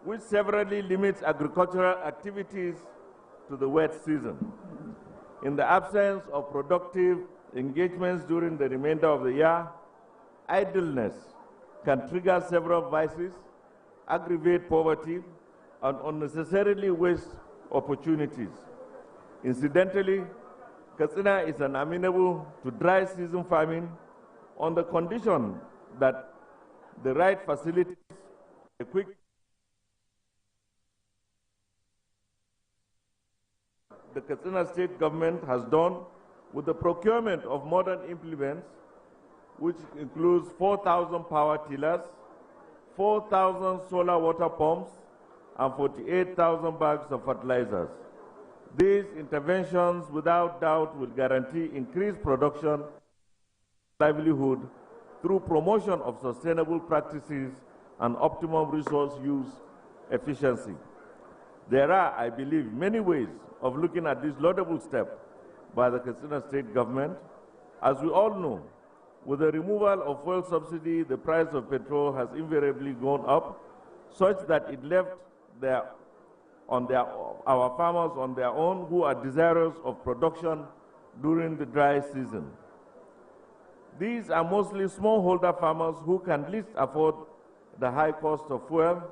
which severally limits agricultural activities to the wet season. In the absence of productive engagements during the remainder of the year, idleness can trigger several vices, aggravate poverty, and unnecessarily waste opportunities. Incidentally, Katsina is amenable to dry season farming on the condition that the right facilities, equipment, the Katsina state government has done with the procurement of modern implements, which includes 4,000 power tillers, 4,000 solar water pumps, and 48,000 bags of fertilizers. These interventions, without doubt, will guarantee increased production, livelihood, through promotion of sustainable practices and optimum resource use efficiency. There are, I believe, many ways of looking at this laudable step by the Katsina state government. As we all know, with the removal of fuel subsidy, the price of petrol has invariably gone up, such that it left our farmers on their own who are desirous of production during the dry season. These are mostly smallholder farmers who can least afford the high cost of fuel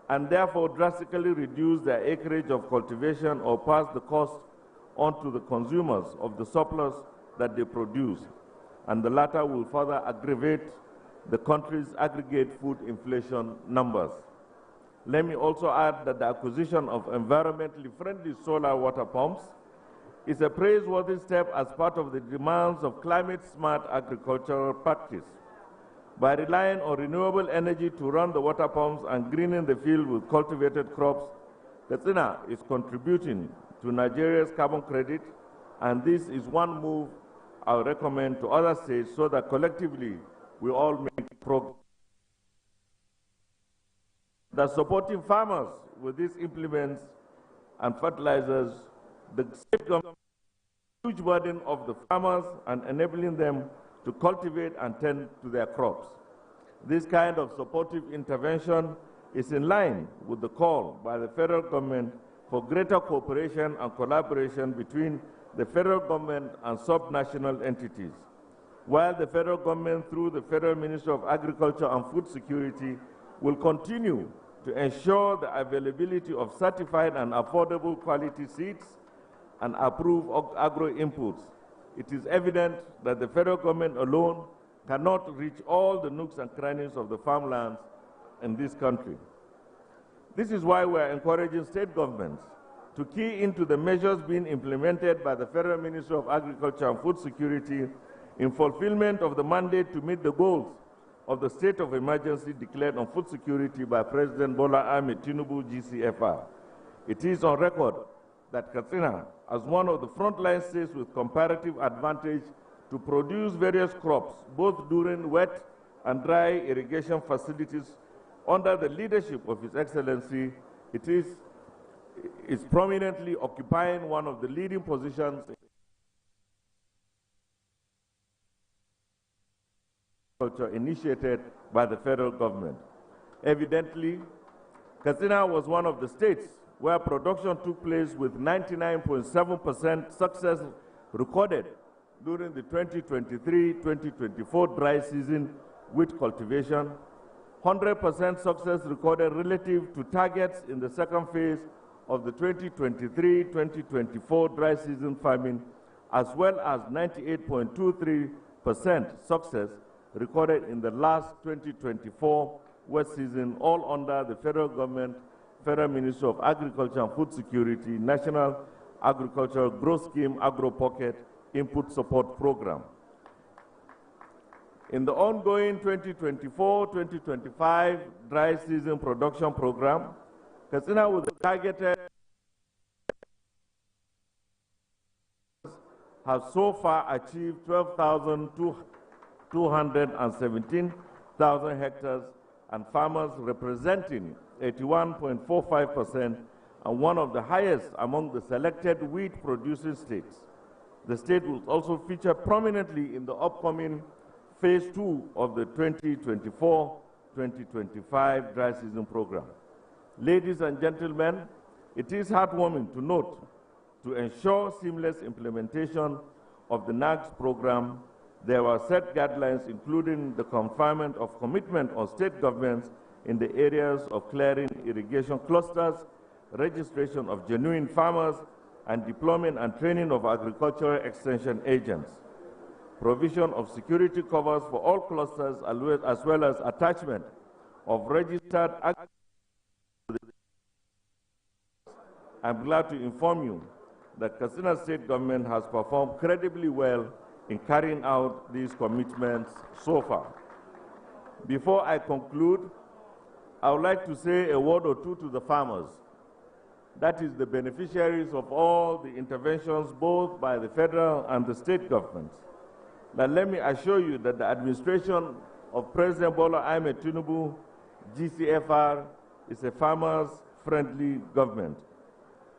and therefore drastically reduce their acreage of cultivation or pass the cost on to the consumers of the surplus that they produce, and the latter will further aggravate the country's aggregate food inflation numbers. Let me also add that the acquisition of environmentally friendly solar water pumps is a praiseworthy step as part of the demands of climate-smart agricultural practice. By relying on renewable energy to run the water pumps and greening the field with cultivated crops, Katsina is contributing to Nigeria's carbon credit, and this is one move I would recommend to other states so that collectively we all make progress. That supporting farmers with these implements and fertilizers, the state government huge burden of the farmers and enabling them to cultivate and tend to their crops. This kind of supportive intervention is in line with the call by the federal government for greater cooperation and collaboration between the federal government and sub-national entities. While the federal government, through the Federal Ministry of Agriculture and Food Security, will continue to ensure the availability of certified and affordable quality seeds and approved agro-inputs, it is evident that the federal government alone cannot reach all the nooks and crannies of the farmlands in this country. This is why we are encouraging state governments to key into the measures being implemented by the Federal Ministry of Agriculture and Food Security in fulfillment of the mandate to meet the goals of the state of emergency declared on food security by President Bola Ahmed Tinubu, GCFR. It is on record that Katsina, as one of the frontline states with comparative advantage to produce various crops, both during wet and dry irrigation facilities, under the leadership of His Excellency, it is prominently occupying one of the leading positions initiated by the federal government. Evidently, Katsina was one of the states where production took place with 99.7% success recorded during the 2023-2024 dry season wheat cultivation, 100% success recorded relative to targets in the second phase of the 2023-2024 dry season farming, as well as 98.23% success recorded in the last 2024 wet season, all under the federal government, Federal Ministry of Agriculture and Food Security, National Agricultural Growth Scheme, Agro Pocket Input Support Program. In the ongoing 2024-2025 dry season production program, Katsina with the targeted has so far achieved 12,217,000 hectares, and farmers representing 81.45% and one of the highest among the selected wheat producing states. The state will also feature prominently in the upcoming Phase 2 of the 2024-2025 dry season program. Ladies and gentlemen, it is heartwarming to note, to ensure seamless implementation of the NAGS program, there were set guidelines including the confinement of commitment on state governments in the areas of clearing irrigation clusters, registration of genuine farmers, and deployment and training of agricultural extension agents. Provision of security covers for all clusters as well as attachment of registered agricultural. I'm glad to inform you that Katsina State government has performed credibly well in carrying out these commitments so far. Before I conclude, I would like to say a word or two to the farmers. That is the beneficiaries of all the interventions both by the federal and the state governments. But let me assure you that the administration of President Bola Ahmed Tinubu, GCFR, is a farmers-friendly government.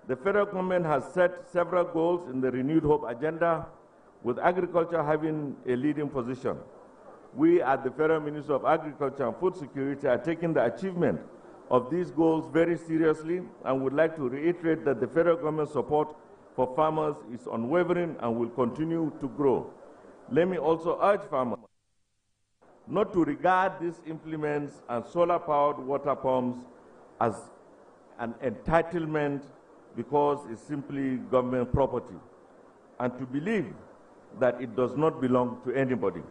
The federal government has set several goals in the Renewed Hope agenda, with agriculture having a leading position. We at the Federal Ministry of Agriculture and Food Security are taking the achievement of these goals very seriously and would like to reiterate that the federal government support for farmers is unwavering and will continue to grow. Let me also urge farmers not to regard these implements and solar-powered water pumps as an entitlement because it's simply government property, and to believe that it does not belong to anybody.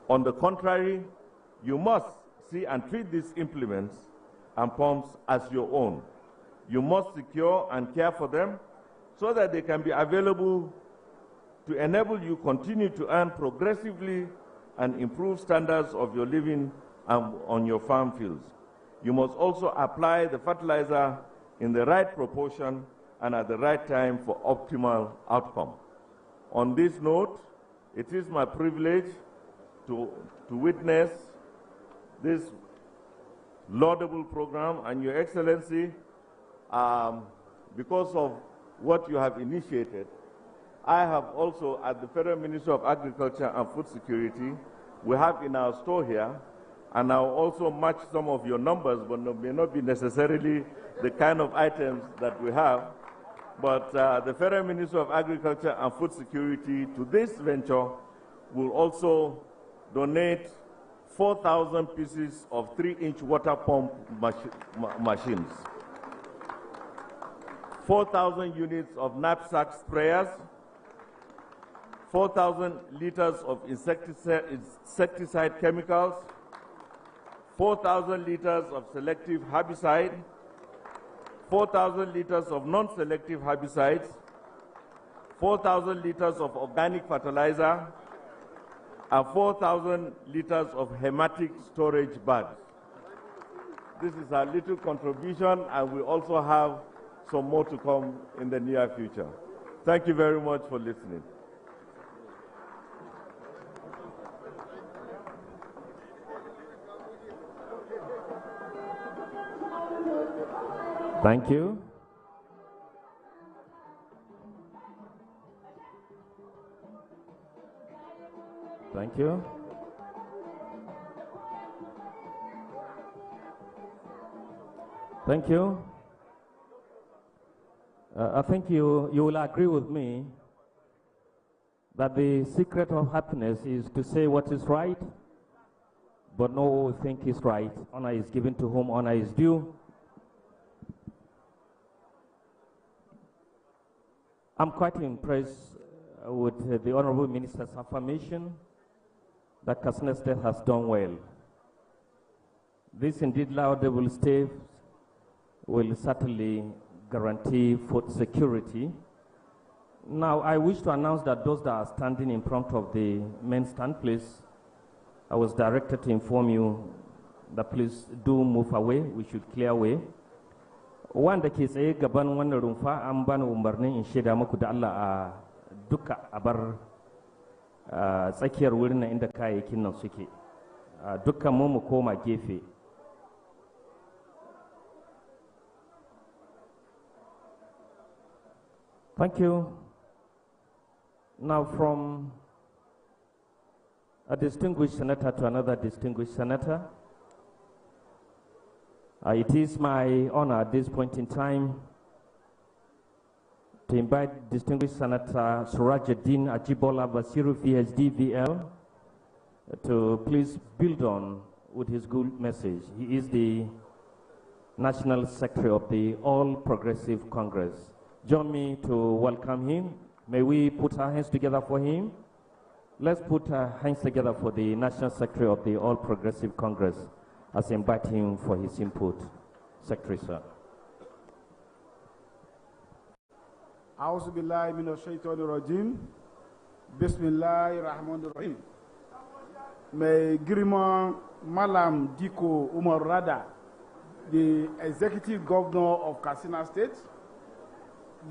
On the contrary, you must see and treat these implements and pumps as your own. You must secure and care for them so that they can be available to enable you continue to earn progressively and improve standards of your living on your farm fields. You must also apply the fertilizer in the right proportion and at the right time for optimal outcome. On this note, it is my privilege to witness this laudable program, and Your Excellency, because of what you have initiated, I have also, at the Federal Ministry of Agriculture and Food Security, we have in our store here, and I'll also match some of your numbers, but may not be necessarily the kind of items that we have. But the Federal Ministry of Agriculture and Food Security to this venture will also donate 4,000 pieces of 3-inch water pump machines, 4,000 units of knapsack sprayers, 4,000 liters of insecticide chemicals, 4,000 liters of selective herbicide, 4,000 liters of non-selective herbicides, 4,000 liters of organic fertilizer, and 4,000 liters of hematic storage bags. This is our little contribution, and we also have some more to come in the near future. Thank you very much for listening. Thank you. Thank you. Thank you. I think you will agree with me that the secret of happiness is to say what is right, but know what we think is right. Honor is given to whom honor is due. I'm quite impressed with the Honorable Minister's affirmation that Katsina State has done well. This indeed laudable step will certainly guarantee food security. Now, I wish to announce that those that are standing in front of the main stand, please, I was directed to inform you that please do move away. We should clear away. Wanda ke tsaye gaban wannan rumfa an bani umarni in shaida muku da Allah a duka a bar tsakiyar wurin nan inda kayayyakin nan suke. Dukkan mu koma gefe. Thank you. Now from a distinguished senator to another distinguished senator, It is my honor at this point in time to invite distinguished Senator Surajuddin Ajibola Basiru, PhD, VL, to please build on with his good message. He is the National Secretary of the All Progressive Congress. Join me to welcome him. May we put our hands together for him. Let's put our hands together for the National Secretary of the All Progressive Congress as I invite him for his input. Secretary, sir. A'udhu billahi minash shaitanir rajim. Bismillahir rahmanir rahim. May Girma Malam Dikko Umar Radda, the Executive Governor of Katsina State,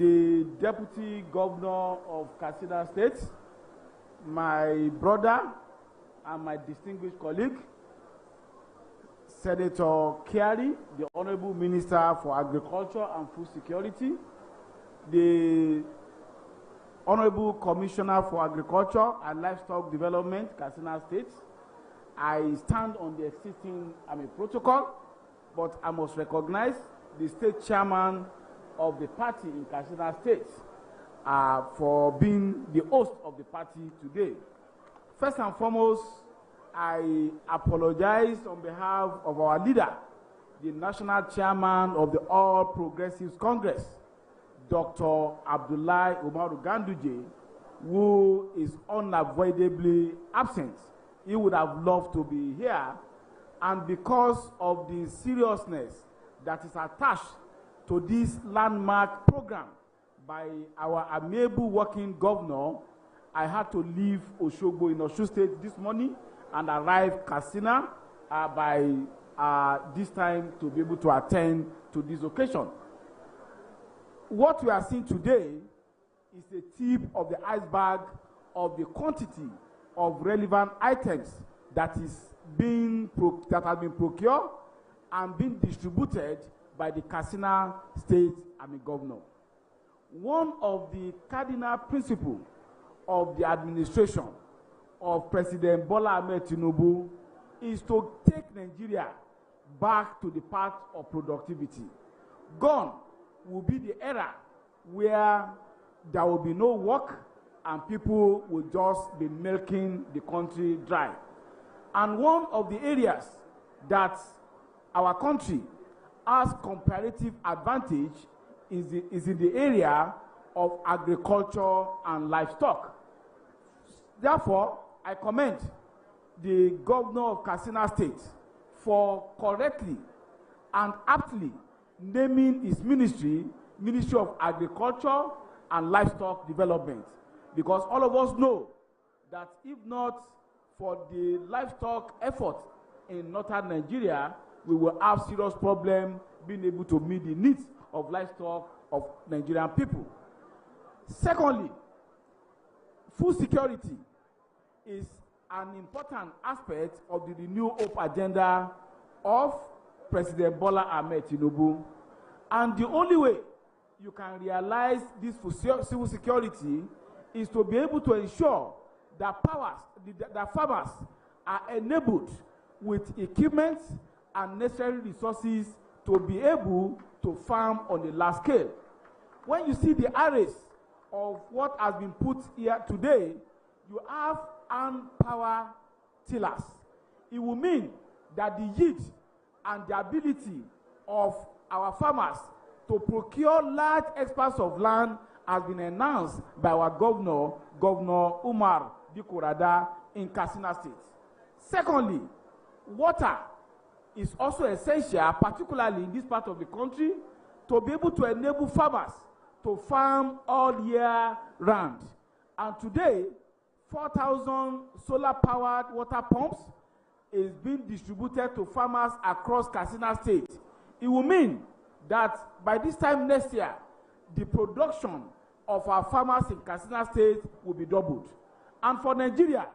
the Deputy Governor of Katsina State, my brother and my distinguished colleague, Senator Kiari, the Honorable Minister for Agriculture and Food Security, the Honorable Commissioner for Agriculture and Livestock Development, Katsina State. I stand on the existing protocol, but I must recognize the state chairman of the party in Katsina State for being the host of the party today. First and foremost, I apologize on behalf of our leader, the national chairman of the All Progressives Congress, Dr. Abdullahi Umaru Ganduje, who is unavoidably absent. He would have loved to be here, and because of the seriousness that is attached to this landmark program by our amiable working governor, I had to leave Oshogbo in Osun State this morning and arrive Katsina by this time to be able to attend to this occasion. What we are seeing today is the tip of the iceberg of the quantity of relevant items that has been procured and been distributed by the Katsina State Governor. One of the cardinal principles of the administration of President Bola Ahmed Tinubu is to take Nigeria back to the path of productivity. Gone will be the era where there will be no work and people will just be milking the country dry. And one of the areas that our country has comparative advantage is in the area of agriculture and livestock. Therefore, I commend the governor of Katsina State for correctly and aptly naming his ministry, Ministry of Agriculture and Livestock Development. Because all of us know that if not for the livestock effort in northern Nigeria, we will have serious problem being able to meet the needs of livestock of Nigerian people. Secondly, food security is an important aspect of the Renew Hope agenda of President Bola Ahmed Tinubu. And the only way you can realize this civil security is to be able to ensure that farmers are enabled with equipment and necessary resources to be able to farm on a large scale. When you see the arrays of what has been put here today, you have hand power tillers. It will mean that the yield and the ability of our farmers to procure large expanse of land has been announced by our governor, Governor Umar Dikko Radda in Katsina State. Secondly, water is also essential, particularly in this part of the country, to be able to enable farmers to farm all year round. And today, 4,000 solar-powered water pumps is being distributed to farmers across Katsina State. It will mean that by this time next year, the production of our farmers in Katsina State will be doubled. And for Nigeria,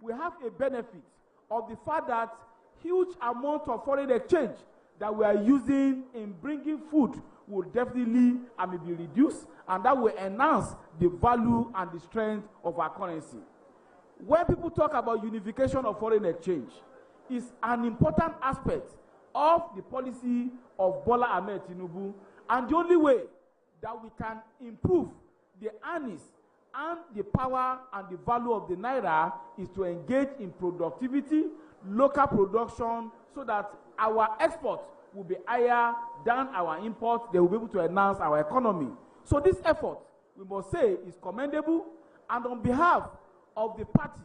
we have a benefit of the fact that huge amount of foreign exchange that we are using in bringing food will definitely be reduced, and that will enhance the value and the strength of our currency. When people talk about unification of foreign exchange, it's an important aspect of the policy of Bola Ahmed Tinubu. And the only way that we can improve the earnings and the power and the value of the naira is to engage in productivity, local production, so that our exports will be higher than our imports. They will be able to enhance our economy. So this effort, we must say, is commendable. And on behalf of the party,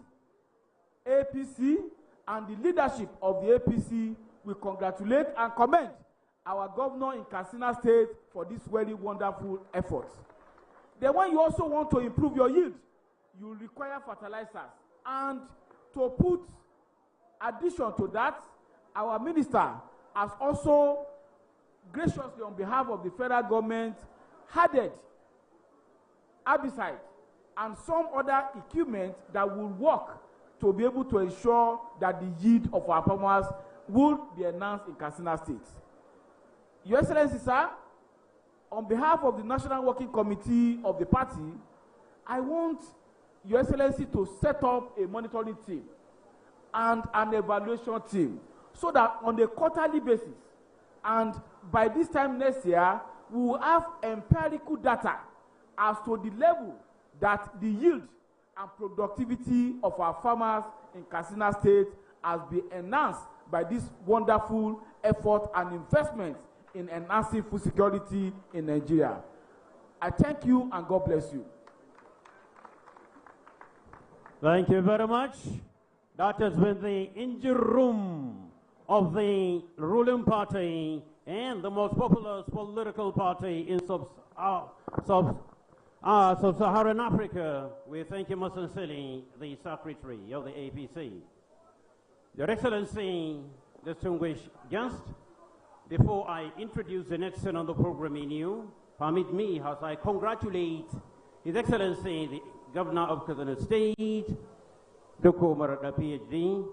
APC, and the leadership of the APC, we congratulate and commend our governor in Katsina State for this very wonderful effort. Then when you also want to improve your yield, you require fertilizers. And to put addition to that, our minister has also graciously, on behalf of the federal government, added herbicide and some other equipment that will work to be able to ensure that the yield of our farmers will be enhanced in Katsina State. Your Excellency, sir, on behalf of the National Working Committee of the party, I want Your Excellency to set up a monitoring team and an evaluation team so that on a quarterly basis, and by this time next year, we will have empirical data as to the level that the yield and productivity of our farmers in Katsina State has been enhanced by this wonderful effort and investment in enhancing food security in Nigeria. I thank you and God bless you. Thank you very much. That has been the engine room of the ruling party and the most popular political party in Sub-Saharan Africa. We thank you most sincerely, the Secretary of the APC. Your Excellency, distinguished guests, before I introduce the next on the program in you, permit me as I congratulate His Excellency, the Governor of Katsina State, Dikko Radda PhD,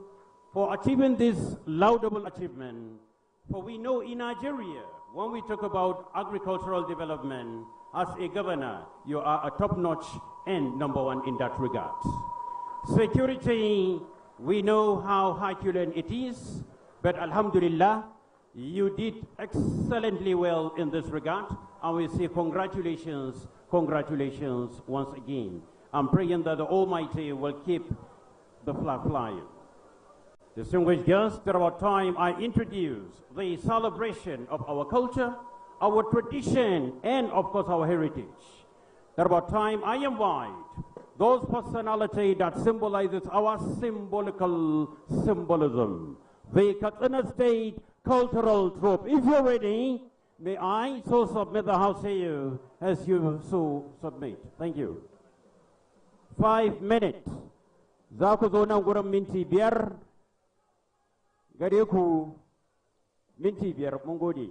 for achieving this laudable achievement. For we know in Nigeria, when we talk about agricultural development, as a governor, you are a top-notch and #1 in that regard. Security, we know how herculean it is, but Alhamdulillah, you did excellently well in this regard, and we say congratulations, congratulations once again. I'm praying that the Almighty will keep the flag flying. Distinguished guests, at our time I introduce the celebration of our culture, our tradition, and of course our heritage. At our time I invite those personalities that symbolizes our symbolism. The Katsina State Cultural Troupe. If you're ready, may I so submit the house to you as you so submit. Thank you. 5 minutes. Za ku zo nan gurin minti 5. Gare ku minti 5. Mun gode.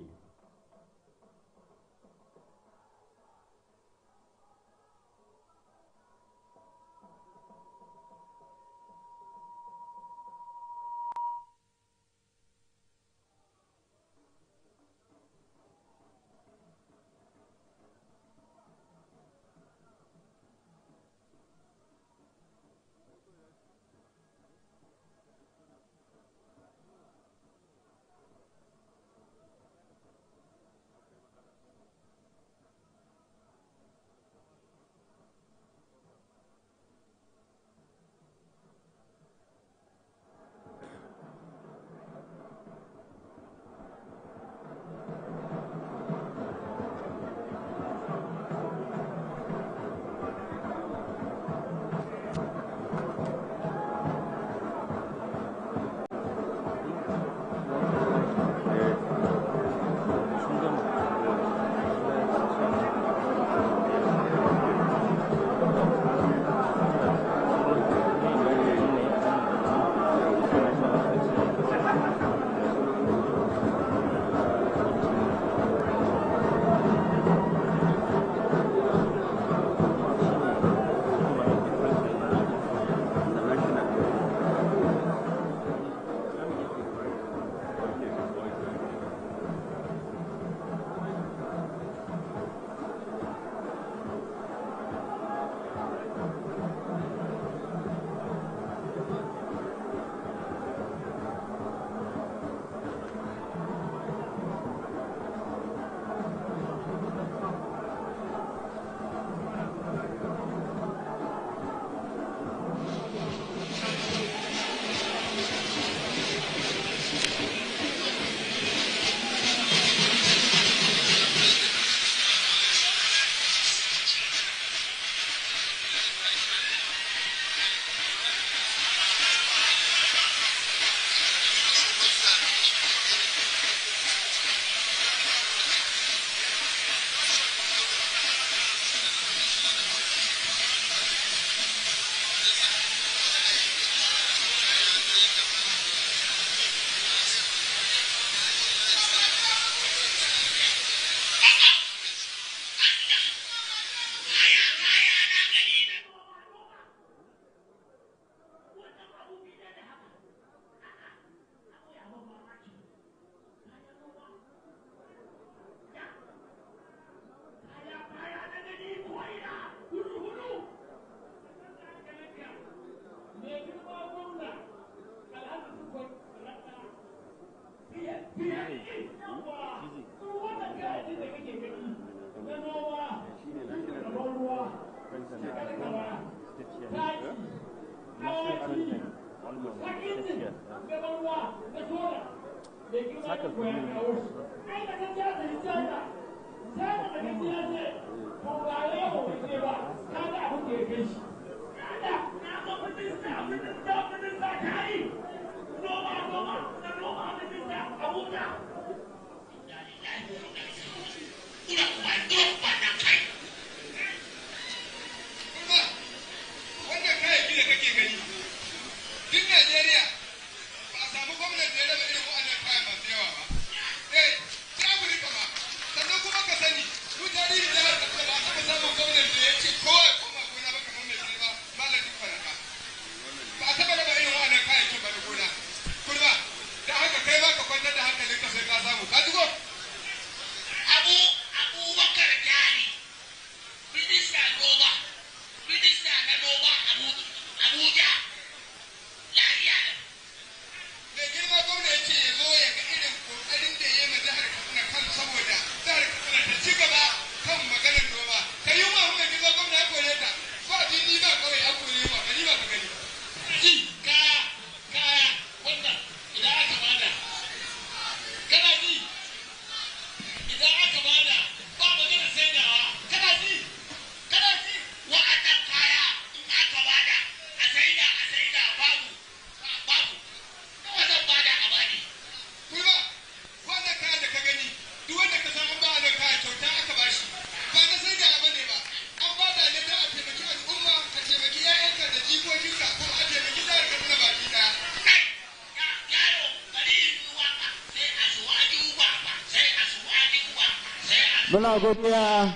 Muna godiya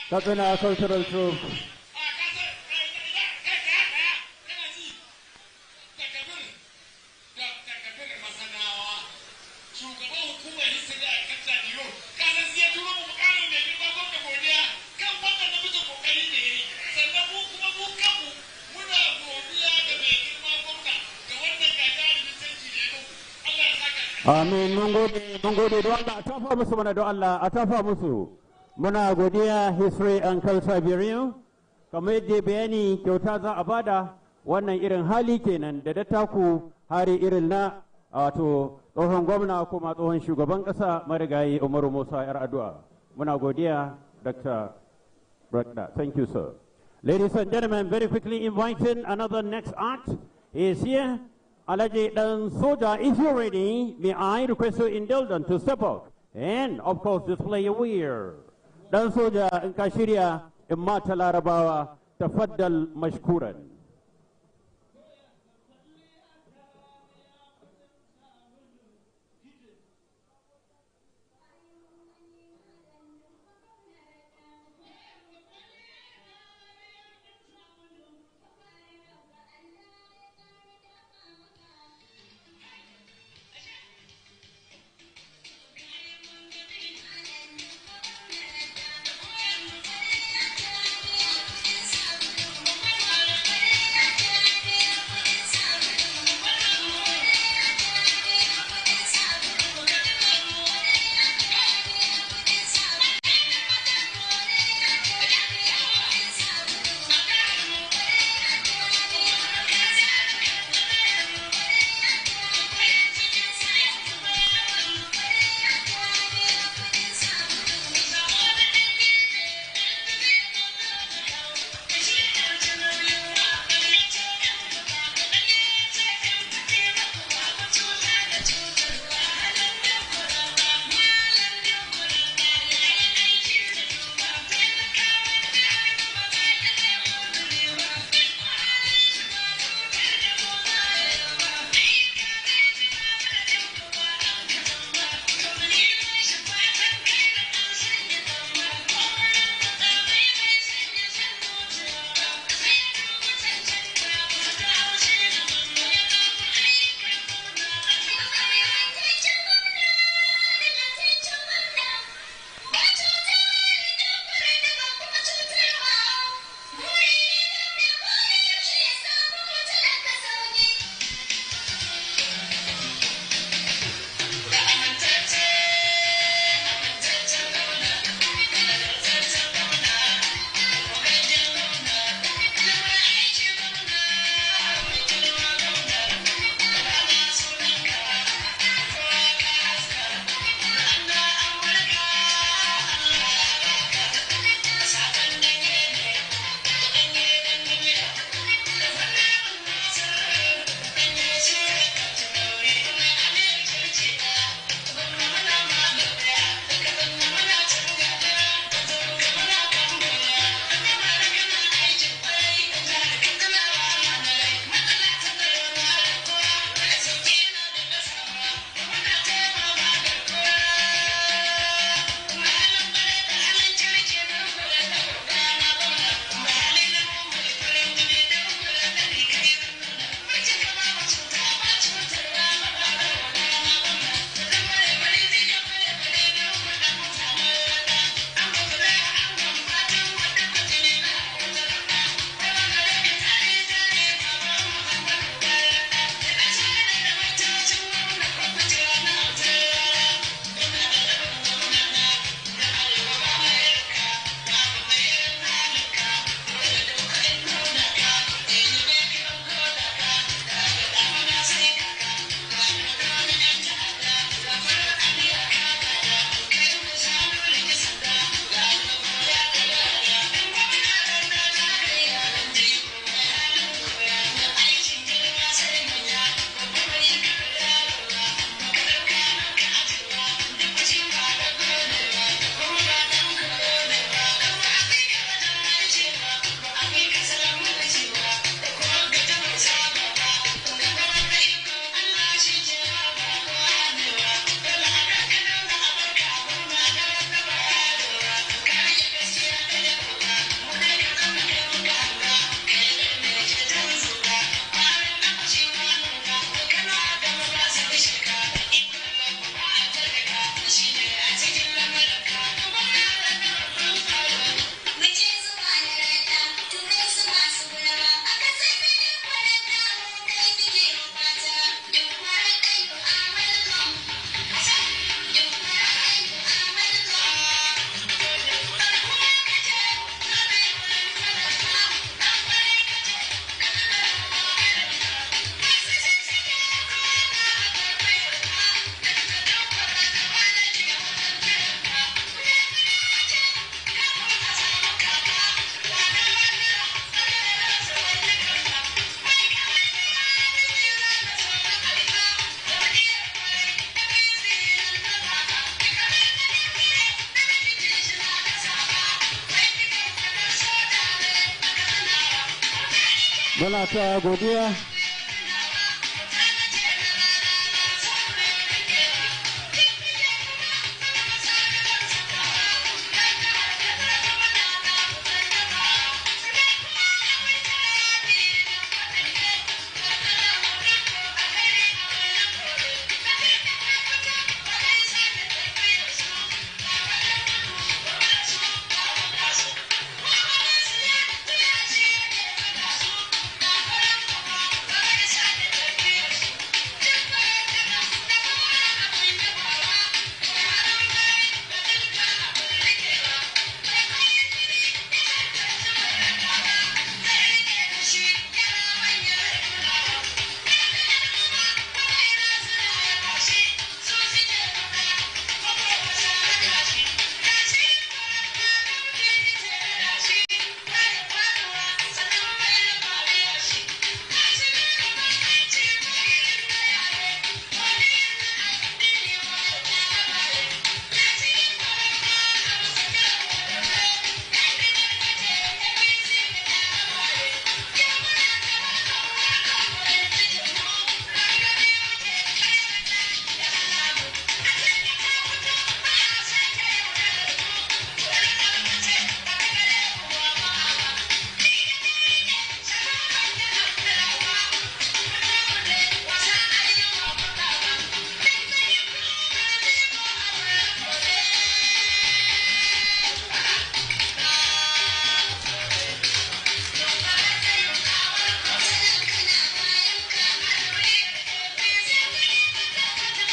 Katsina Cultural Troupe. Amin, mun gode don Allah, a tafa musu mana don Allah, a tafa musu. Muna godiya History and Culture Bureau, kamar yadda bayani kyauta za a bada wannan irin hali kenan da dattaku hari irin na wato tsohon gwamna kuma tsohon shugaban ƙasa marigayi Umaru Musa yar addu'a. Muna godiya Dr. Radda. Thank you, sir. Ladies and gentlemen, very quickly inviting another next act is here. Alaji Dan Soja, if you're ready, may I request your indulgence to step up and, of course, display a weir. Dan Soja, in ka shirya, in mata Larabawa, tafaddal mashkuran. Muna ta godiya.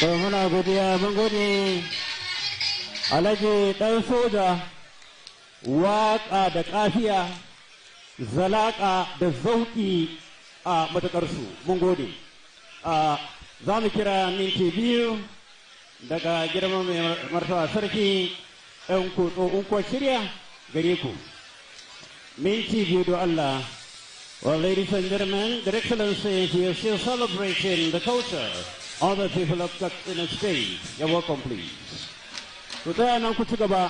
Muna godiya, mun gode Alhaji ɗan soja, waƙa da ƙafiya, zalaƙa da zauƙi a matuƙarsu, mun gode. Za mu kira minti biyu daga girman mai martaba sarki ‘yan kutso in kuwa shirya gare ku. Minti biyu do Allah. Well, ladies and gentlemen, Their Excellency, we are still celebrating the culture of the people of Katsina State. You're welcome, please. Ku tsaya nan ku ci gaba.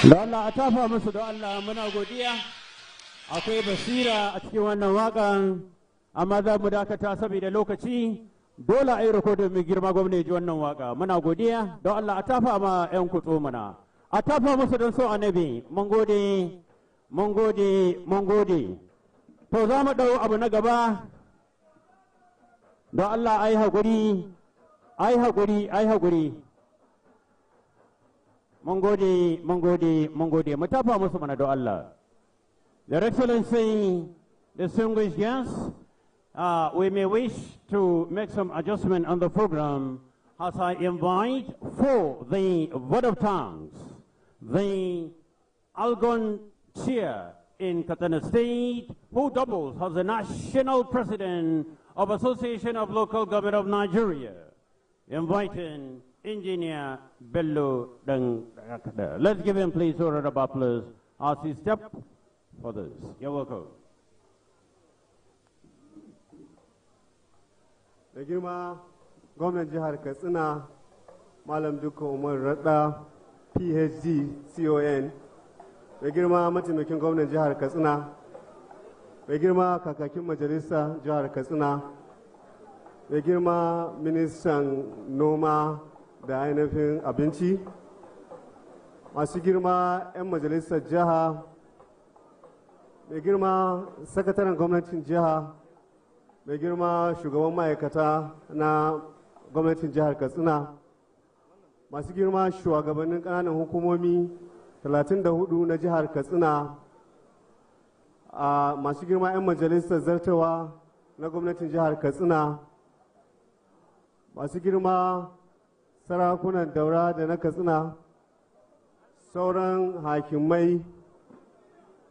Da Allah a tafa musu da Allah muna godiya. Akwai basira a cikin wannan waƙan, amma za mu dakata saboda lokaci. Dole a yi rikodin mai girma gwamnati ji wannan waƙa. Muna godiya. Don Allah a tafa ma 'yan kutso mana. A tafa musu don so annabi. Mun gode, mun gode, mun gode. To za mu ɗau abu na gaba. Don Allah a yi haƙuri, a yi haƙuri, a yi haƙuri. Mun gode, mun gode, mun gode. Mu tafa musu mana don Allah. Their Excellency, distinguished guests, we may wish to make some adjustment on the program as I invite for the vote of thanks the Algon chair in Katsina State, who doubles as the national president of Association of Local Government of Nigeria, inviting Engineer Bello Dangakada. Let's give him please a round of applause as he steps for this. You're welcome. Da girma gwamnan jihar Katsina Malam Dikko Umar Radda PhD CON, da girma mataimakin gwamnan jihar Katsina, da girma kakakin majalisa jihar Katsina, da girma ministan noma da ainihin abinci, masu girma 'yan majalisar jiha, da girma sakataren gwamnatin jiha, mai girma shugaban ma'aikata na gwamnatin jihar Katsina, masu girma shugabannin ƙananan hukumomi 34 na jihar Katsina, masu girma 'yan majalisar zartawa na gwamnatin jihar Katsina, masu girma sarakunan daura da na Katsina, sauran hakimai,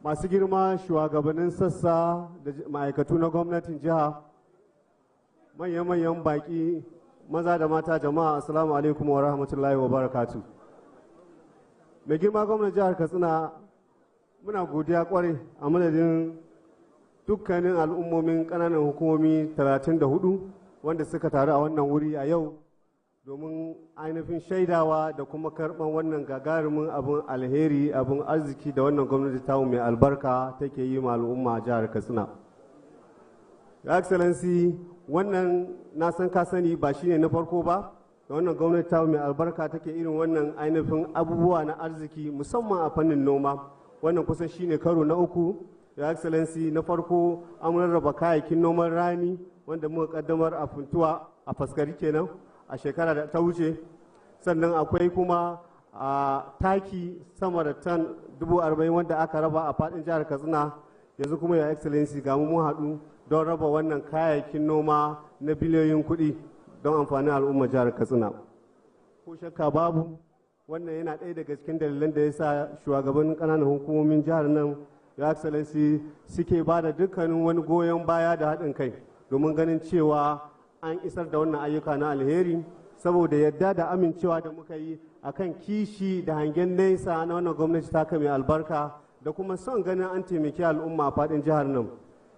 masu girma shugabannin sassa da ma'aikatu na gwamnatin jiha, manyan baki maza da mata jama'a, assalamu alaikum wa rahmatullahi wa barakatu. Mai girma gwamnan jihar Katsina, muna godiya kwarai a madadin dukkanin al'ummomin ƙananan hukumomi 34 wanda suka taru a wannan wuri a yau domin ainihin shaidawa da kuma karɓar wannan gagarumin abin alheri, abin arziki da wannan gwamnati ta mai albarka take yi ma al'umma a jihar Katsina. Your Excellency, wannan na san ka sani ba shine na farko ba da wannan gwamnati ta mai albarka take irin wannan ainihin abubuwa na arziki musamman a fannin noma. Wannan kusan shine karo na uku. Your Excellency, na farko an rarraba kayayyakin noman rani wanda muka kaddamar a Funtuwa a Faskari kenan a shekara da ta wuce, sannan akwai kuma a taki sama da tan 40,000 wanda aka raba a fadin jihar Katsina. Yanzu kuma Your Excellency ga mu haɗu don raba wannan kayayyakin noma na biliyoyin kuɗi don amfanin al'ummar jihar Katsina. Ko shakka babu wannan yana ɗaya daga cikin dalilan da ya sa shugaban ƙananan hukumomin jihar nan Your Excellency suke ba da dukkanin wani goyon baya da haɗin kai domin ganin cewa an isar da wannan ayyuka na alheri, saboda yadda da amincewa da muka yi akan kishi da hangen nesa na wannan gwamnati ta mai albarka da kuma son ganin an taimaki al'umma a faɗin jihar nan.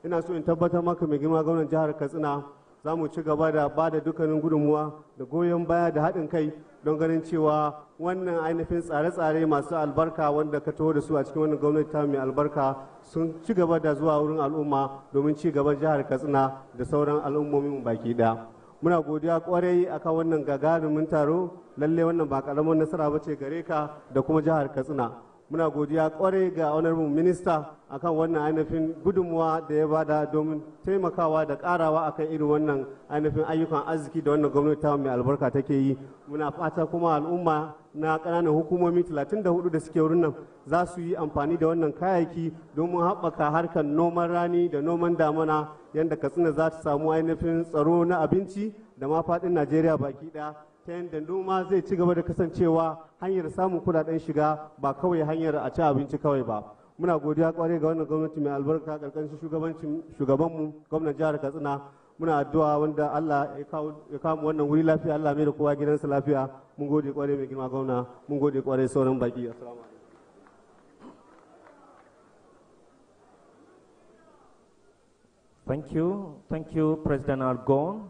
Ina so in tabbatar maka mai girma gwamnan jihar Katsina za mu ci gaba da ba da dukkanin gudunmuwa da goyon baya da haɗin kai don ganin cewa wannan ainihin tsare-tsare masu albarka wanda ka taho da su a cikin wannan gwamnati ta mai albarka sun ci gaba da zuwa wurin al'umma domin ci gaban jihar Katsina da sauran al'ummomin baki ɗaya. Muna godiya kwarai akan wannan gagarumin taro, lalle wannan ba karamin nasara ba ce gare ka da kuma jihar Katsina. Muna godiya kwarai ga honorable minister akan wannan ainihin gudunmuwa da ya bada domin taimakawa da karawa akan irin wannan ainihin ayyukan arziki da wannan gwamnati ta mai albarka take yi. Muna fata kuma al'umma na ƙananan hukumomi 34 da suke wurin nan za su yi amfani da wannan kayayyaki domin haɓaka harkar noman rani da noman damana yadda Katsina za ta samu ainihin tsaro na abinci da ma faɗin Najeriya baki ɗaya, ta yadda noma zai ci gaba da kasancewa hanyar samun kudaden shiga ba kawai hanyar a ci abinci kawai ba. Muna godiya kwarai ga wannan gwamnati mai albarka karkashin shugabanmu gwamnan jihar Katsina. Muna addu'a wanda Allah ya kawo wannan wuri lafiya, Allah mai da kowa gidansa lafiya. Mun gode kwarai mai girma gwamna, mun gode kwarai sauran baki. Assalamu alaikum. Thank you, President Algon,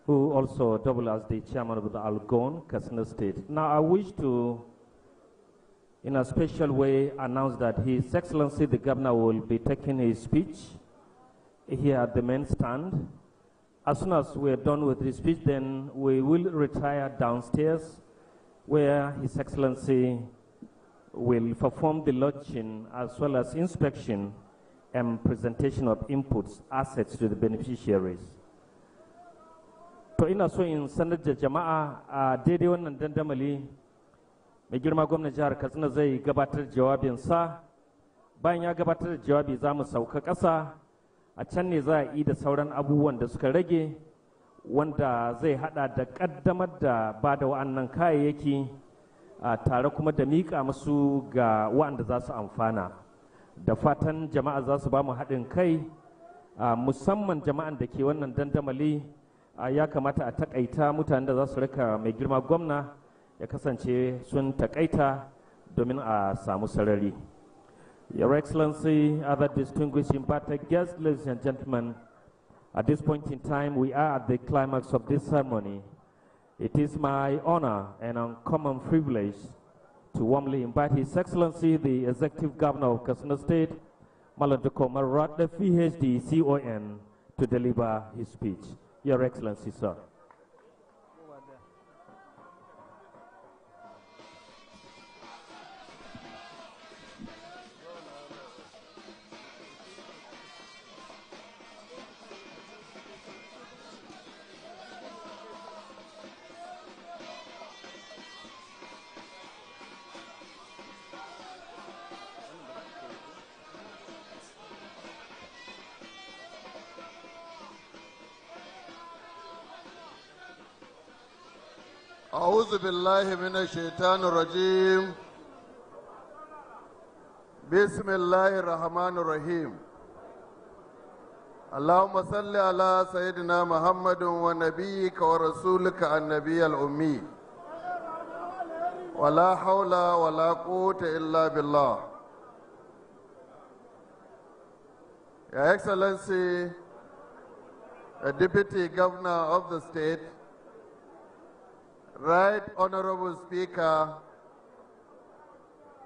who also doubled as the chairman of the Algon, Katsina State. Now I wish to, in a special way, announce that His Excellency the Governor will be taking his speech here at the main stand. As soon as we are done with his speech, then we will retire downstairs where His Excellency will perform the launching as well as inspection and presentation of inputs, assets to the beneficiaries. To ina so in sanar da jama'a a daidai wannan dandamali mai girma gwamnan jihar Katsina zai gabatar jawabinsa Bayan ya gabatar da jawabi za mu sauka ƙasa, a can ne za a yi da sauran abubuwan da suka rage, wanda zai hada da ƙaddamar da ba da wa'annan kayayyaki tare kuma da miƙa musu ga wa'anda za su amfana. Da fatan jama'a za su ba mu haɗin kai, musamman jama'an da ke wannan dandamali. Ya kamata a takaita mutanen da za su rika mai girma gwamna ya kasance sun takaita domin a samu sarari. Your Excellency, other distinguished invited guests, ladies and gentlemen, at this point in time, we are at the climax of this ceremony. It is my honor and uncommon privilege to warmly invite His Excellency, the Executive Governor of Katsina State, Dikko Radda, PhD, CON, to deliver his speech. Your Excellency, sir. أعوذ بالله من الشيطان الرجيم بسم الله الرحمن الرحيم اللهم صل على سيدنا محمد ونبيك ورسولك النبي الأمي ولا حول ولا قوة إلا بالله. Your Excellency, a Deputy Governor of the state, Right Honorable Speaker,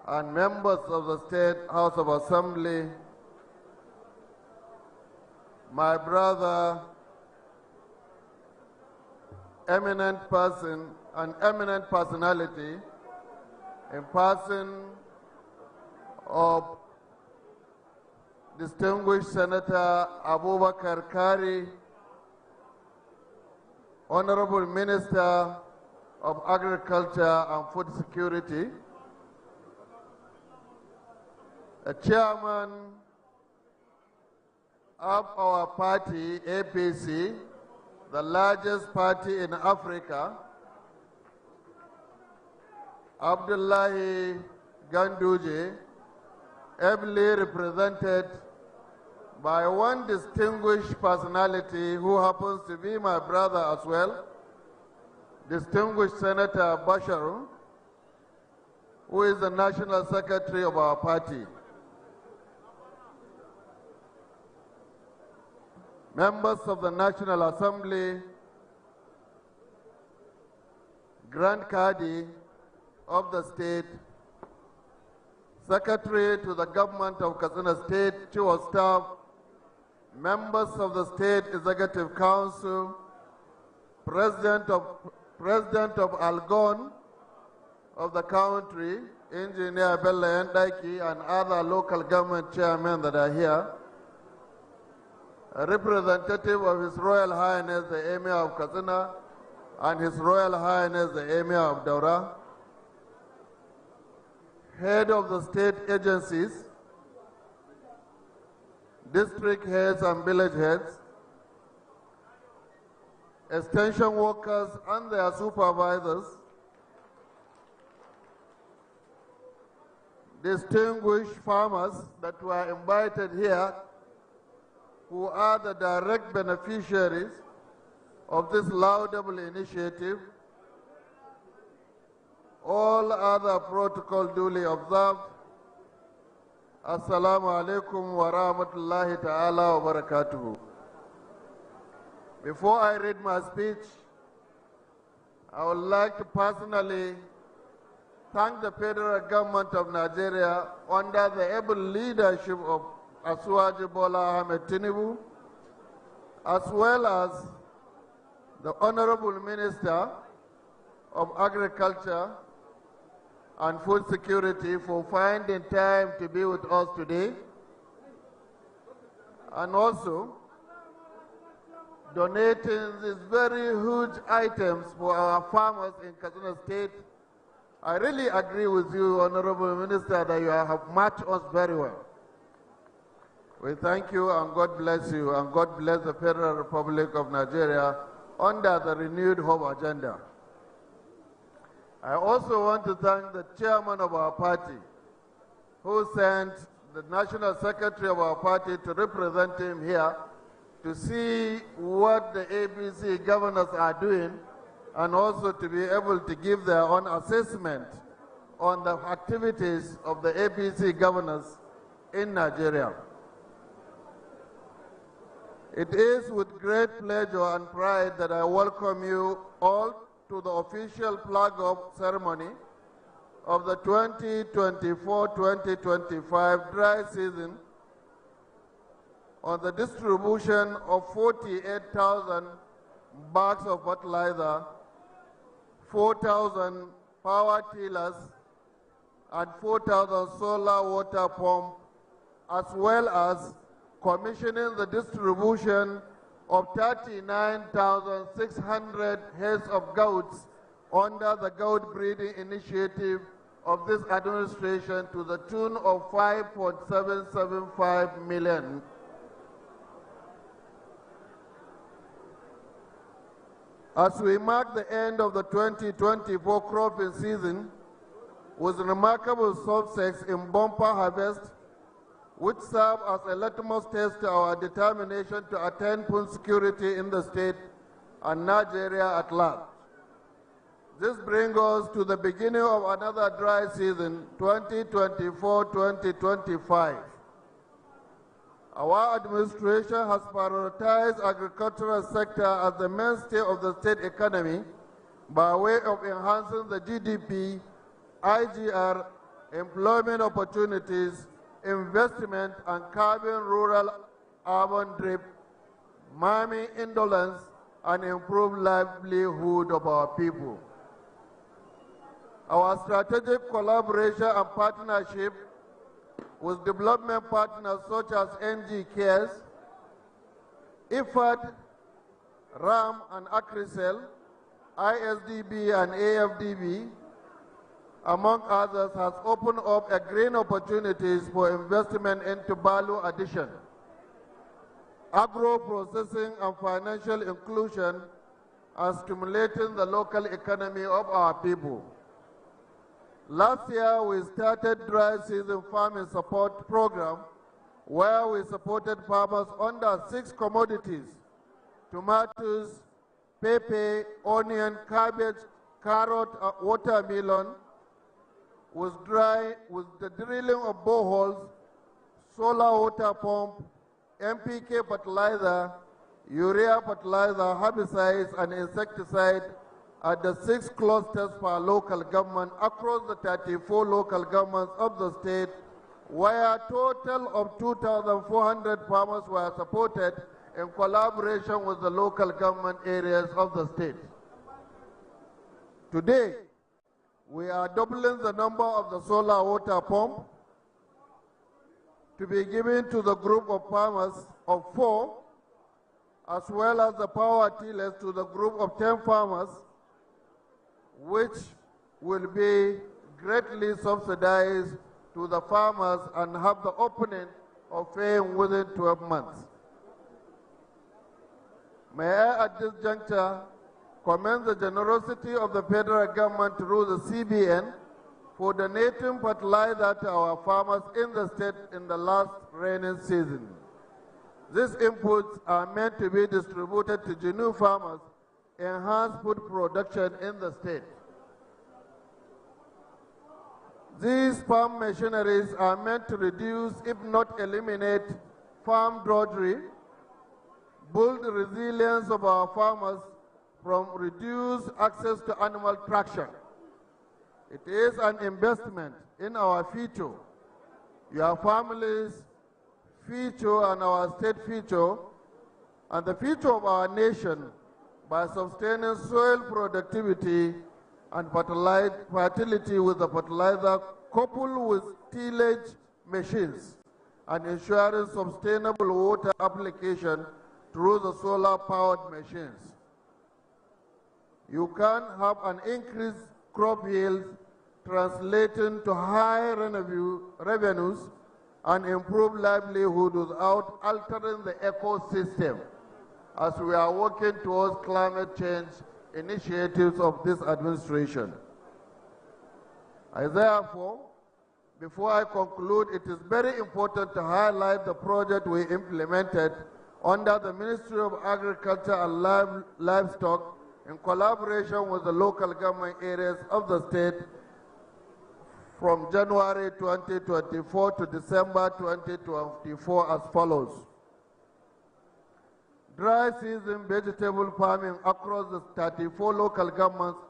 and members of the State House of Assembly, my brother, eminent person, an eminent personality, in person of distinguished Senator Abubakar Kari, Honorable Minister of Agriculture and Food Security, the chairman of our party, APC, the largest party in Africa, Abdullahi Ganduje, ably represented by one distinguished personality who happens to be my brother as well, distinguished Senator Bashar, who is the National Secretary of our party. Members of the National Assembly, Grand Kadi of the state, Secretary to the Government of Katsina State, Chief of Staff, members of the State Executive Council, President of Algon of the country, Engineer Bella Ndaiki, and other local government chairmen that are here, a representative of His Royal Highness the Emir of Katsina and His Royal Highness the Emir of Daura, head of the state agencies, district heads and village heads, extension workers and their supervisors, distinguished farmers that were invited here, who are the direct beneficiaries of this laudable initiative, all other protocol duly observed. Assalamu alaikum wa rahmatullahi ta'ala wa barakatuhu. Before I read my speech, I would like to personally thank the federal government of Nigeria under the able leadership of Asuwaji Bola Ahmed Tinubu, as well as the Honorable Minister of Agriculture and Food Security for finding time to be with us today, and also donating these very huge items for our farmers in Katsina State. I really agree with you, Honorable Minister, that you have matched us very well. We thank you and God bless you and God bless the Federal Republic of Nigeria under the renewed hope agenda. I also want to thank the chairman of our party who sent the national secretary of our party to represent him here to see what the APC governors are doing and also to be able to give their own assessment on the activities of the APC governors in Nigeria. It is with great pleasure and pride that I welcome you all to the official flag-off ceremony of the 2024-2025 dry season on the distribution of 48,000 bags of fertilizer, 4,000 power tillers, and 4,000 solar water pumps, as well as commissioning the distribution of 39,600 heads of goats under the goat breeding initiative of this administration to the tune of 5.775 million. As we mark the end of the 2024 cropping season with remarkable success in bumper harvest, which serve as a litmus test to our determination to attain food security in the state and Nigeria at large. This brings us to the beginning of another dry season, 2024-2025. Our administration has prioritized agricultural sector as the mainstay of the state economy by way of enhancing the GDP, IGR, employment opportunities, investment, and curbing rural-urban drift, mining indolence, and improve livelihood of our people. Our strategic collaboration and partnership with development partners such as NG Cares, IFAD, RAM and ACRICEL, ISDB and AFDB, among others, has opened up a green opportunities for investment into value addition, agro-processing and financial inclusion, and stimulating the local economy of our people. Last year, we started dry season farming support program where we supported farmers under 6 commodities: tomatoes, pepper, onion, cabbage, carrot, watermelon, with the drilling of boreholes, solar water pump, NPK fertilizer, urea fertilizer, herbicides, and insecticide at the 6 clusters per local government across the 34 local governments of the state, where a total of 2,400 farmers were supported in collaboration with the local government areas of the state. Today, we are doubling the number of the solar water pump to be given to the group of farmers of 4, as well as the power tillers to the group of 10 farmers, which will be greatly subsidized to the farmers and have the opening of paying within 12 months. May I at this juncture commend the generosity of the federal government through the CBN for donating fertilizer to our farmers in the state in the last rainy season. These inputs are meant to be distributed to genuine farmers, enhance food production in the state. These farm machineries are meant to reduce, if not eliminate, farm drudgery, build the resilience of our farmers from reduced access to animal traction. It is an investment in our future, your family's future and our state future, and the future of our nation by sustaining soil productivity and fertility with the fertilizer coupled with tillage machines and ensuring sustainable water application through the solar-powered machines. You can have an increased crop yield translating to high revenues and improve livelihood without altering the ecosystem as we are working towards climate change initiatives of this administration. I therefore, before I conclude, it is very important to highlight the project we implemented under the Ministry of Agriculture and Livestock in collaboration with the local government areas of the state from January 2024 to December 2024 as follows. Dry season vegetable farming across the 34 local governments,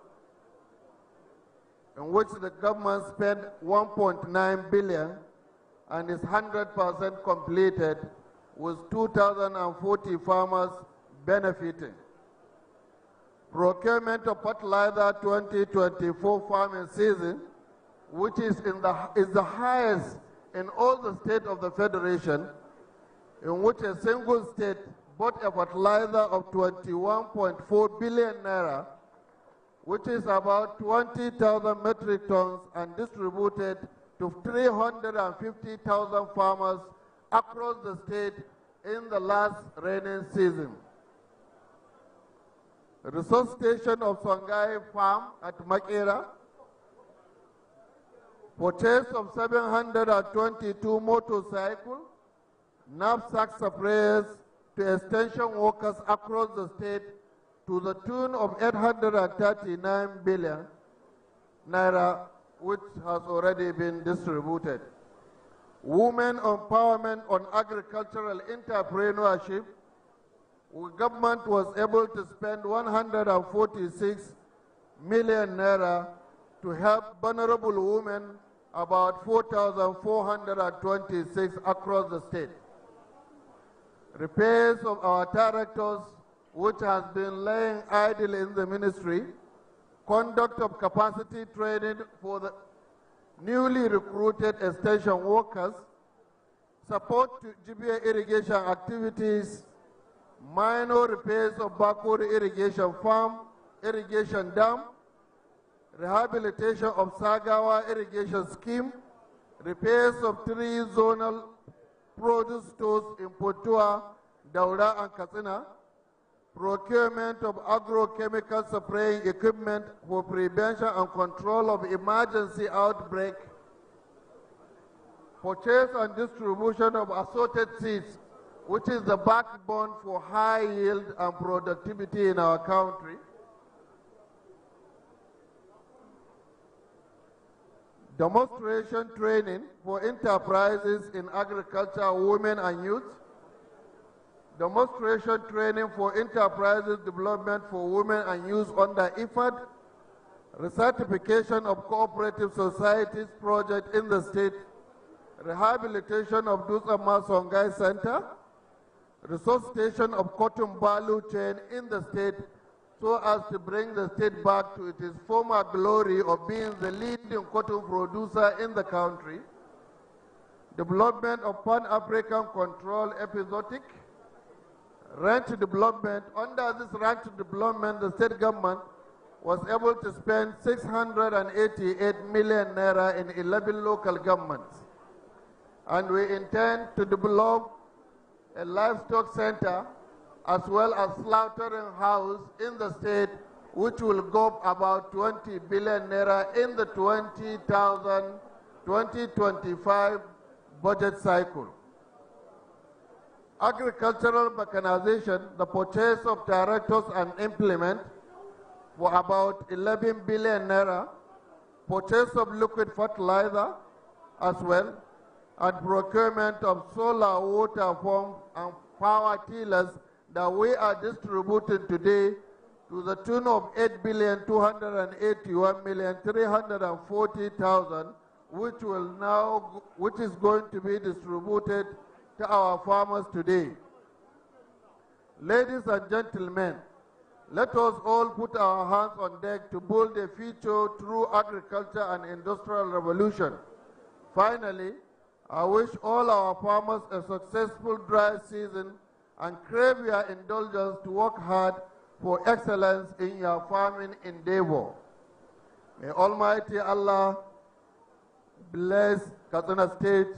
in which the government spent 1.9 billion and is 100% completed, with 2,040 farmers benefiting. Procurement of fertilizer 2024 farming season, which is the highest in all the states of the Federation, in which a single state bought a fertilizer of 21.4 billion naira, which is about 20,000 metric tons, and distributed to 350,000 farmers across the state in the last rainy season. Resuscitation of Songhai Farm at Makera, purchase of 722 motorcycles, knapsack sprayers to extension workers across the state to the tune of 839 billion naira, which has already been distributed. Women empowerment on agricultural entrepreneurship, the government was able to spend 146 million naira to help vulnerable women, about 4,426 across the state. Repairs of our tractors, which has been laying idle in the ministry, conduct of capacity training for the newly recruited extension workers, support to GBA irrigation activities, minor repairs of backward irrigation farm, irrigation dam, rehabilitation of Sagawa irrigation scheme, repairs of 3 zonal produce stores in Potua, Daura and Katsina, procurement of agrochemical spraying equipment for prevention and control of emergency outbreak, purchase and distribution of assorted seeds, which is the backbone for high yield and productivity in our country, demonstration training for enterprises in agriculture, women and youth, demonstration training for enterprises development for women and youth under IFAD, recertification of cooperative societies project in the state, rehabilitation of Dusama Songhai Center, resuscitation of cotton value chain in the state so as to bring the state back to its former glory of being the leading cotton producer in the country, development of Pan-African control episodic, ranch development. Under this ranch development, the state government was able to spend 688 million naira in 11 local governments. And we intend to develop a livestock center as well as slaughtering house in the state, which will go about 20 billion naira in the 2025 budget cycle. Agricultural mechanization, the purchase of tractors and implement for about 11 billion naira, purchase of liquid fertilizer as well, and procurement of solar water pumps and power tillers that we are distributing today to the tune of 8,281,340,000, which is going to be distributed to our farmers today. Ladies and gentlemen, let us all put our hands on deck to build a future through agriculture and industrial revolution. Finally, I wish all our farmers a successful dry season and crave your indulgence to work hard for excellence in your farming endeavor. May Almighty Allah bless Katsina State.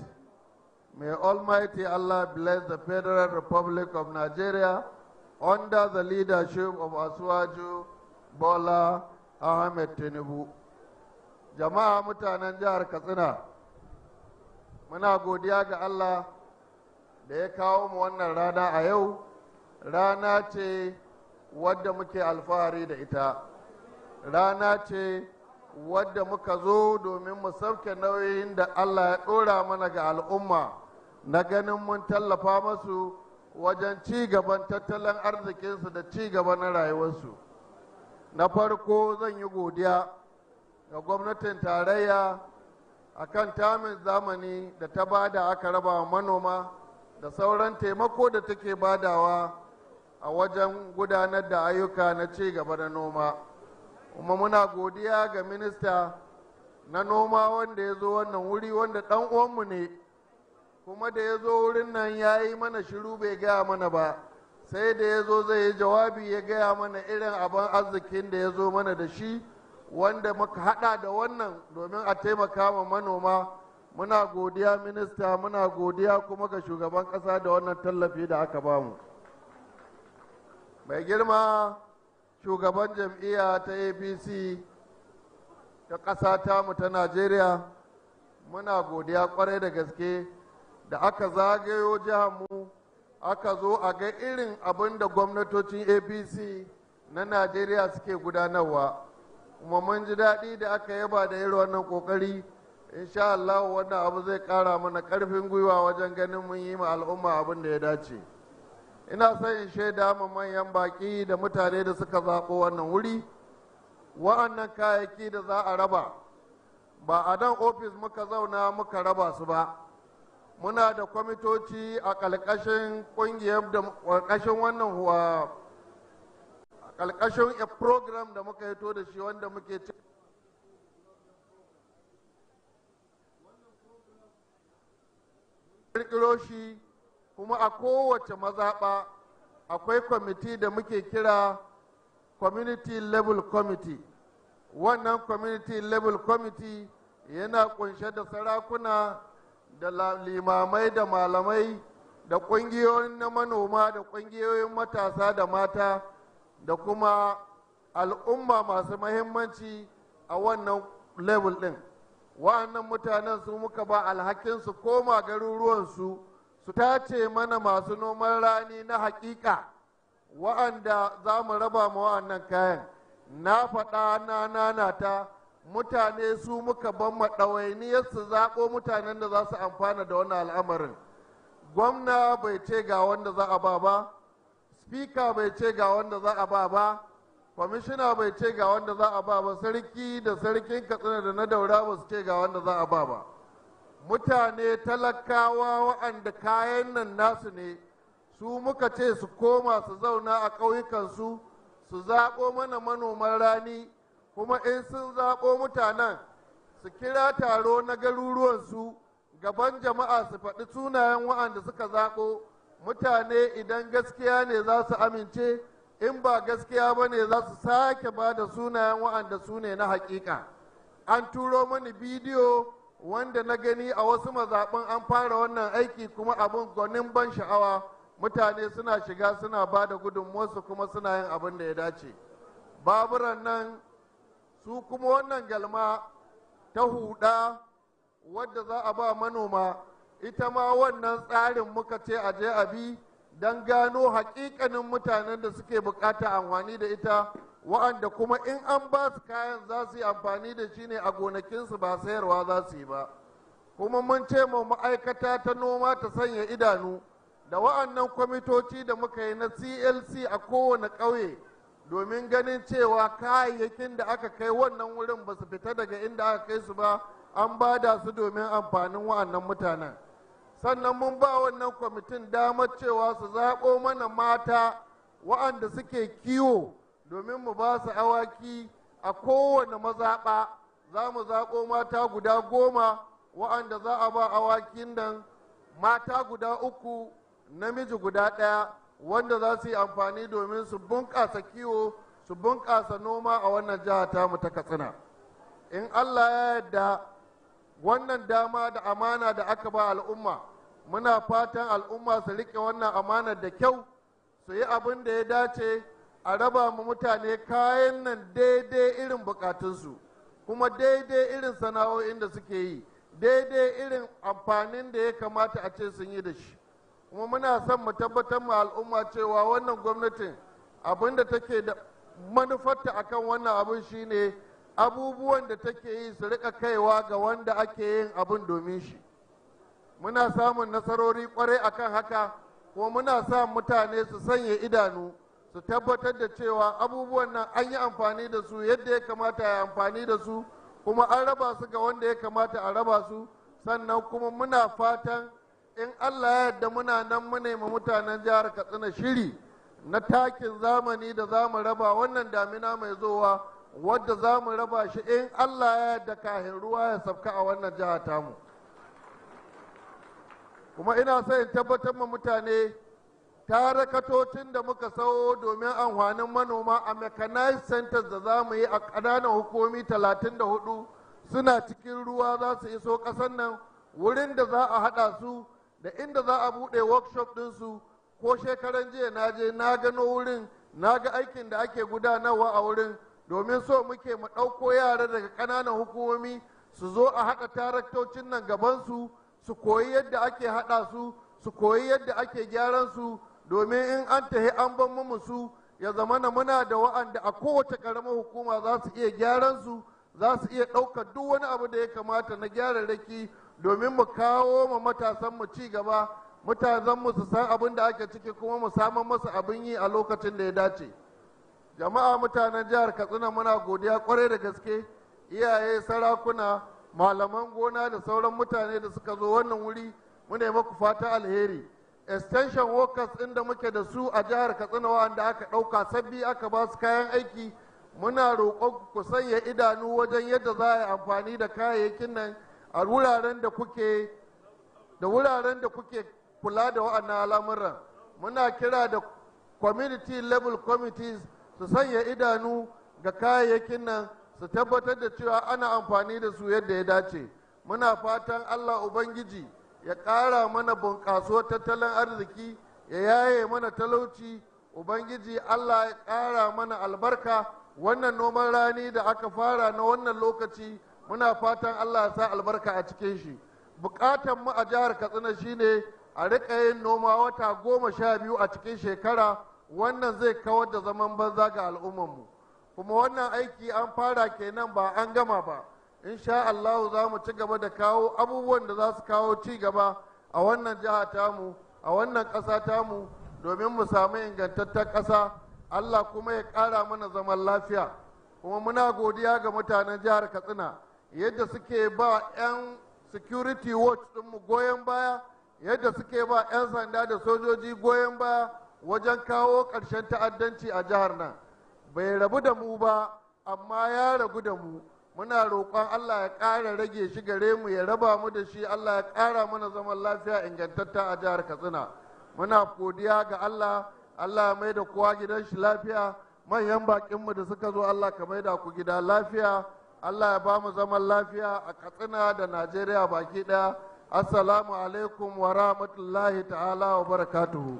May Almighty Allah bless the Federal Republic of Nigeria under the leadership of Asuwaju Bola Ahmed Tinubu. Jama'a mutanen jihar Katsina, muna godiya ga Allah da ya kawo mu wannan rana a yau. Rana ce wadda muke alfahari da ita. Rana ce wadda muka zo domin mu sauke nauyin da Allah ya ɗora mana ga al'umma na ganin mun tallafa masu wajen ci gaban tattalin arzikinsu da ci gaba na rayuwarsu. Na farko zan yi godiya ga gwamnatin tarayya akan tamin zamani da ta bada aka raba wa manoma da sauran taimako da take badawa a wajen gudanar da ayyuka na ci gaba na noma. Kuma muna godiya ga minista na noma wanda ya zo wannan wuri, wanda ɗan uwanmu ne, kuma da ya zo wurin nan ya yi mana shiru bai gaya mana ba, sai da ya zo zai yi jawabi ya gaya mana irin abin arzikin da ya zo mana da shi, wanda muka haɗa da wannan domin a taimaka ma manoma. Muna godiya minista, muna godiya kuma ga shugaban ƙasa da wannan tallafi da aka bamu. Mai girma shugaban jam'iyya ta APC ta ƙasa tamu ta Najeriya, muna godiya ƙwarai da gaske da aka zagayo jiharmu aka zo a ga irin abin da gwamnatocin APC na Najeriya suke gudanarwa. Kuma mun ji daɗi da aka yaba da irin wannan ƙoƙari. Insha Allah wannan abu zai ƙara mana ƙarfin gwiwa wajen ganin mun yi ma al'umma abin da ya dace. Ina son in shaida ma manyan baƙi da mutane da suka zaɓo wannan wuri, wa'annan kayayyaki da za a raba ba a dan ofis muka zauna muka raba su ba. Muna da kwamitoci a ƙarƙashin ƙungiyar da ƙarƙashin wannan ƙarƙashin a program da muka hito da shi wanda muke ci ƙirƙiro shi, kuma a kowace mazaɓa akwai kwamiti da muke kira community level committee. Wannan community level committee yana kunshe da sarakuna da limamai da malamai da ƙungiyoyin na manoma da ƙungiyoyin matasa da mata da kuma al'umma masu mahimmanci a wannan level ɗin. Wa'annan mutanen su muka ba alhakin su koma garuruwansu su tace mana masu noman rani na hakika wa'anda za mu raba ma wa'annan kayan. Na faɗa na nanata, mutane su muka ban maɗawainiyar su zaɓo mutanen da za su amfana da wannan al'amarin. Gwamna bai ce ga wanda za a ba ba, spika bai ce ga wanda za a ba ba, kwamishina bai ce ga wanda za a ba ba, sarki da sarkin Katsina da na Daura ba su ce ga wanda za a ba ba. Mutane talakawa waɗanda kayan nan nasu ne, su muka ce su koma su zauna a ƙauyukansu su zaɓo mana manoman rani, kuma in sun zaɓo mutanen su kira taro na garuruwansu gaban jama'a su faɗi sunayen waɗanda suka zaɓo. Mutane idan gaskiya ne za su amince, in ba gaskiya ba ne za su sake ba da sunayen waɗanda su ne na haƙiƙa. An turo mani bidiyo wanda na gani a wasu mazaɓin an fara wannan aiki, kuma abin gwanin ban sha'awa. Mutane suna shiga suna ba da gudunmuwarsu kuma suna yin abin da ya dace. Baburan nan su kuma wannan galma ta huɗa wadda za a ba manoma, ita ma wannan tsarin muka ce a je a bi don gano haƙiƙanin mutanen da suke buƙata amfani da ita, wa'anda kuma in an ba su kayan za su yi amfani da shi ne a gonakinsu ba sayarwa za su yi ba. Kuma mun ce ma ma'aikata ta noma ta sanya idanu da wa'annan kwamitoci da muka yi na CLC a kowane ƙauye domin ganin cewa kayayyakin da aka kai wannan wurin ba su fita daga inda aka kai su ba, an bada su domin amfanin wa'annan mutanen. Sannan mun ba wannan kwamitin damar cewa su zaɓo mana mata wa'anda suke kiwo domin mu ba su awaki a kowane mazaɓa. Za mu zaɓo mata guda 10 wa'anda za a ba awakin nan, mata guda 3 namiji guda 1, wanda za su yi amfani domin su bunƙasa kiwo, su bunƙasa noma a wannan jiha tamu ta Katsina. In Allah ya yarda wannan dama da amana da aka ba al'umma muna fatan al'umma su riƙe wannan amanar da kyau, su yi abin da ya dace, a raba mu mutane kayan nan daidai irin bukatunsu, kuma daidai irin sana'o'in da suke yi, daidai irin amfanin da ya kamata a ce sun yi da shi. Kuma muna son mu tabbatar ma al'umma cewa wannan gwamnatin abin da take da manufarta akan wannan abin shine abubuwan da take yi su rika kaiwa ga wanda ake yin abin domin shi. Muna samun nasarori kwarai akan haka, kuma muna sa mutane su sanya idanu su tabbatar da cewa abubuwan nan an yi amfani da su yadda ya kamata ya amfani da su, kuma an raba su ga wanda ya kamata a raba su. Sannan kuma muna fatan in Allah ya yarda muna nan mu ma mutanen jihar Katsina shiri na takin zamani da za mu raba wannan damina mai zowa, wadda za mu raba shi in Allah ya yarda kahin ruwa ya sauka a wannan jiha tamu. Kuma ina so in tabbatar ma mutane tarakatocin da muka sayo domin amfanin manoma a mechanized centers da za mu yi a ƙananan hukumi 34 suna cikin ruwa, za su iso ƙasar nan, wurin da za a haɗa su da inda za a buɗe workshop ɗinsu. Ko shekaran jiya na je na gano wurin, na ga aikin da ake gudanarwa a wurin, domin so muke mu ɗauko yara daga ƙananan hukumomi su zo a haɗa taraktocin nan gabansu, su koyi yadda ake haɗa su, su koyi yadda ake gyaran su, domin in an tahi an ban mu su ya zamana muna da wa'anda a kowace ƙaramar hukuma za su iya gyaran su, za su iya ɗaukar duk wani abu da ya kamata na gyararraki domin mu kawo ma matasan mu ci gaba, mutanen mu su san abin da ake ciki, kuma mu samun masu abin yi a lokacin da ya dace. Jama'a mutanen jihar Katsina muna godiya kwarai da gaske, iyaye, sarakuna, malaman gona da sauran mutane da suka zo wannan wuri, muna yi maku fata alheri. Extension workers ɗin da muke da su a jihar Katsina wanda aka ɗauka sabbi aka ba su kayan aiki, muna roƙon ku sanya idanu wajen yadda za a yi amfani da kayayyakin nan a wuraren da kuke kula da wa'annan al'amuran. Muna kira da community level committees su sanya idanu ga kayayyakin nan, su tabbatar da cewa ana amfani da su yadda ya dace. Muna fatan Allah Ubangiji ya ƙara mana bunƙasuwar tattalin arziki, ya yaye mana talauci. Ubangiji Allah ya ƙara mana albarka. Wannan noman rani da aka fara na wannan lokaci, muna fatan Allah ya sa albarka a cikin shi. Buƙatan mu a jihar Katsina shine a riƙa yin noma wata 12 a cikin shekara. Wannan zai kawar da zaman banza ga al'ummarmu. Kuma wannan aiki an fara kenan, ba an gama ba. Insha Allah za mu ci gaba da kawo abubuwan da za su kawo ci gaba a wannan jiha tamu, a wannan ƙasa tamu, domin mu samu ingantattar ƙasa. Allah kuma ya ƙara mana zaman lafiya. Kuma muna godiya ga mutanen jihar Katsina yadda suke ba 'yan security watch ɗinmu goyon baya, yadda suke ba 'yan sanda da sojoji goyon baya wajen kawo ƙarshen ta'addanci a jihar nan. Bai rabu da mu ba, amma ya ragu da mu. Muna roƙon Allah ya ƙara rage shi gare mu, ya raba mu da shi. Allah ya ƙara mana zaman lafiya ingantatta a jihar Katsina. Muna godiya ga Allah. Allah ya mai da kowa gidan shi lafiya. Manyan baƙinmu da suka zo, Allah ka mai da ku gida lafiya. Allah ya ba mu zaman lafiya a Katsina da Najeriya baki ɗaya. Assalamu alaikum wa rahmatullahi ta'ala wa barakatuhu.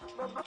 I'm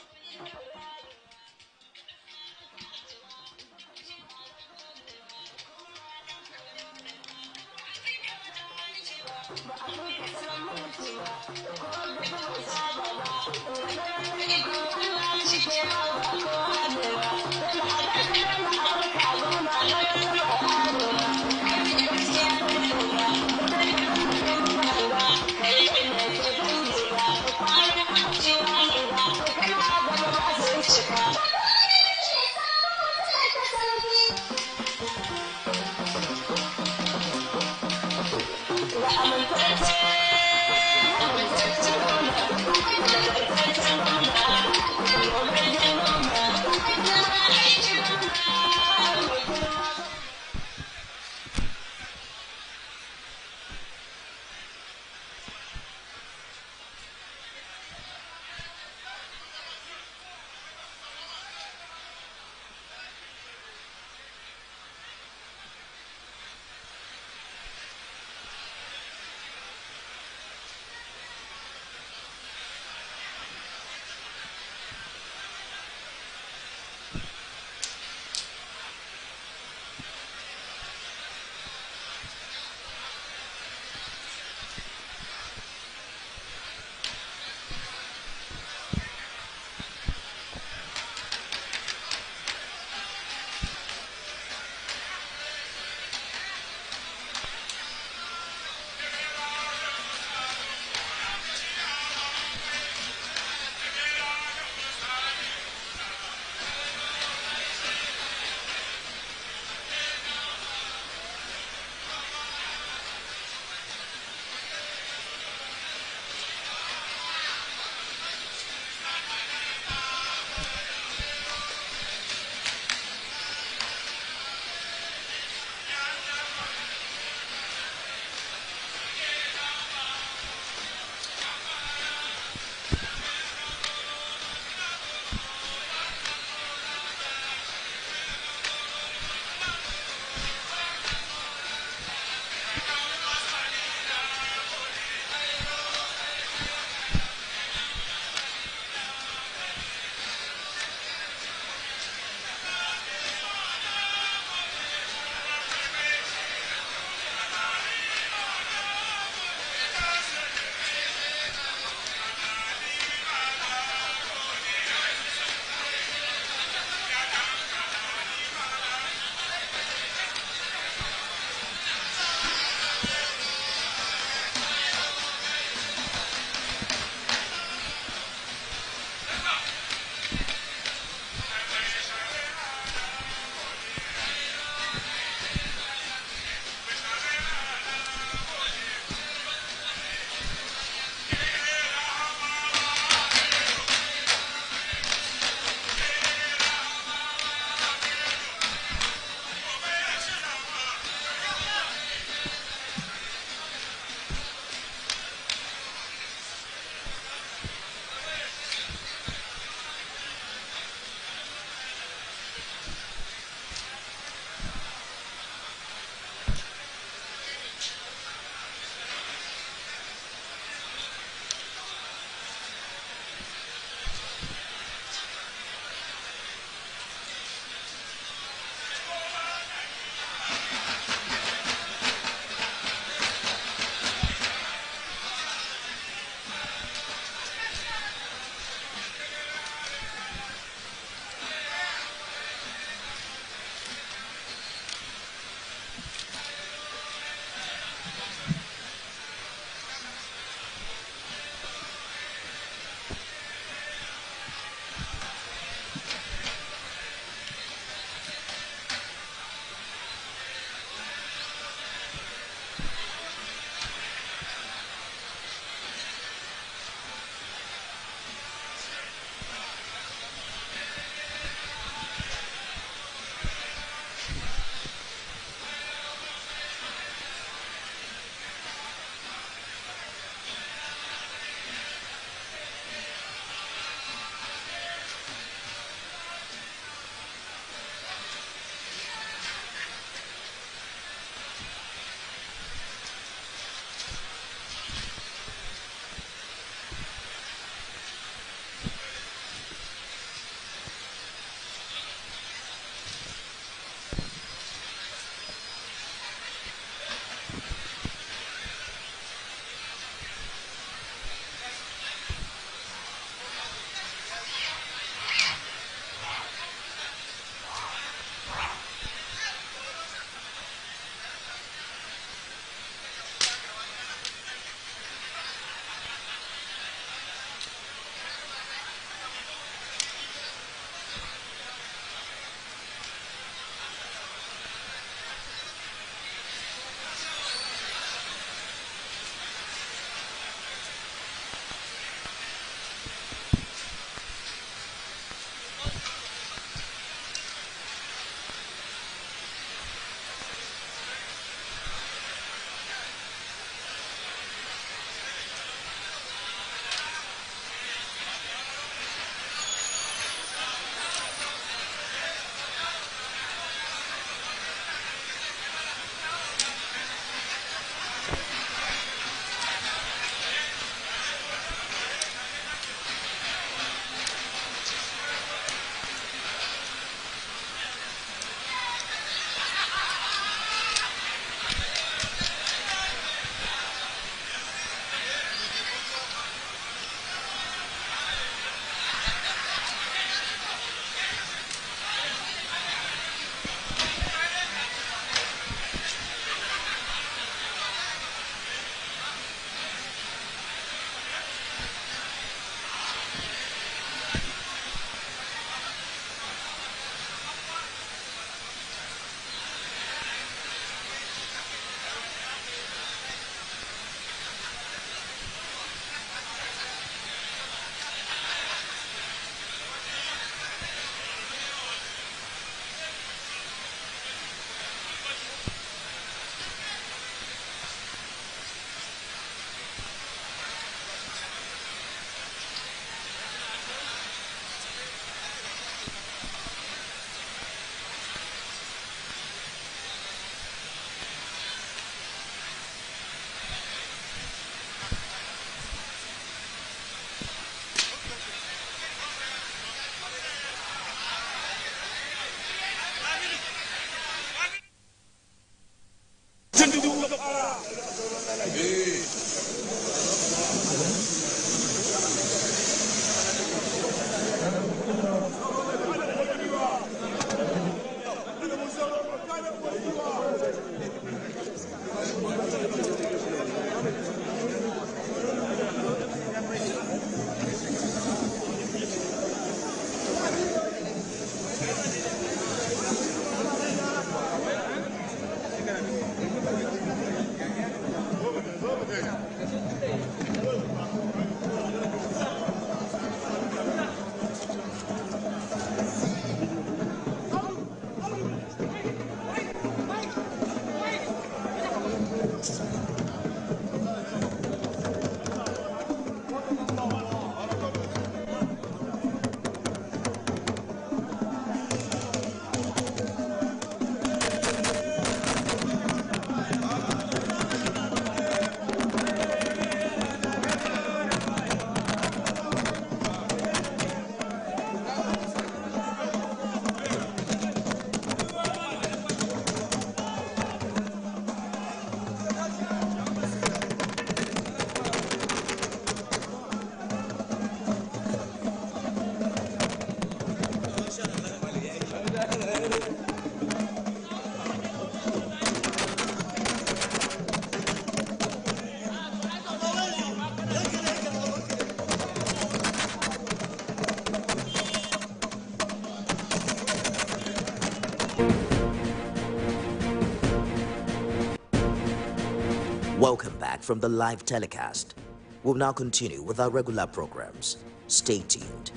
Welcome back from the live telecast. We'll now continue with our regular programs. Stay tuned.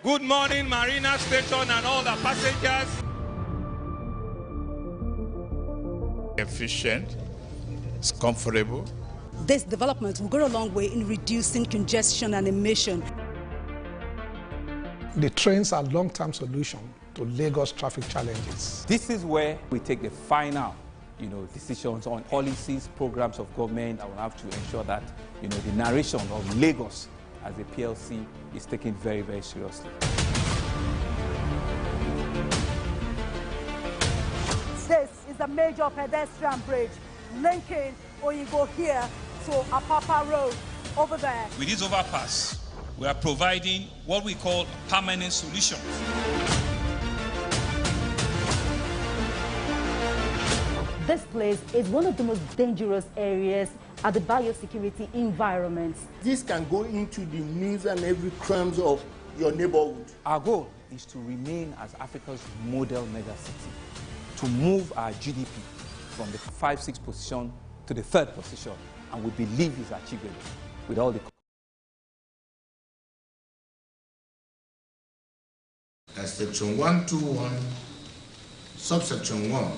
Good morning, Marina Station and all the passengers. Efficient, it's comfortable. This development will go a long way in reducing congestion and emission. The trains are a long-term solution to Lagos traffic challenges. This is where we take the final decisions on policies, programs of government. I will have to ensure that the narration of Lagos as a PLC is taken very, very seriously. This is a major pedestrian bridge linking Oyinbo here to Apapa Road over there. With this overpass, we are providing what we call permanent solutions. This place is one of the most dangerous areas at the biosecurity environment. This can go into the news and every crimes of your neighborhood. Our goal is to remain as Africa's model megacity, to move our GDP from the 5-6 position to the 3rd position, and we believe it's achievable with all the. As Section 121, Subsection 1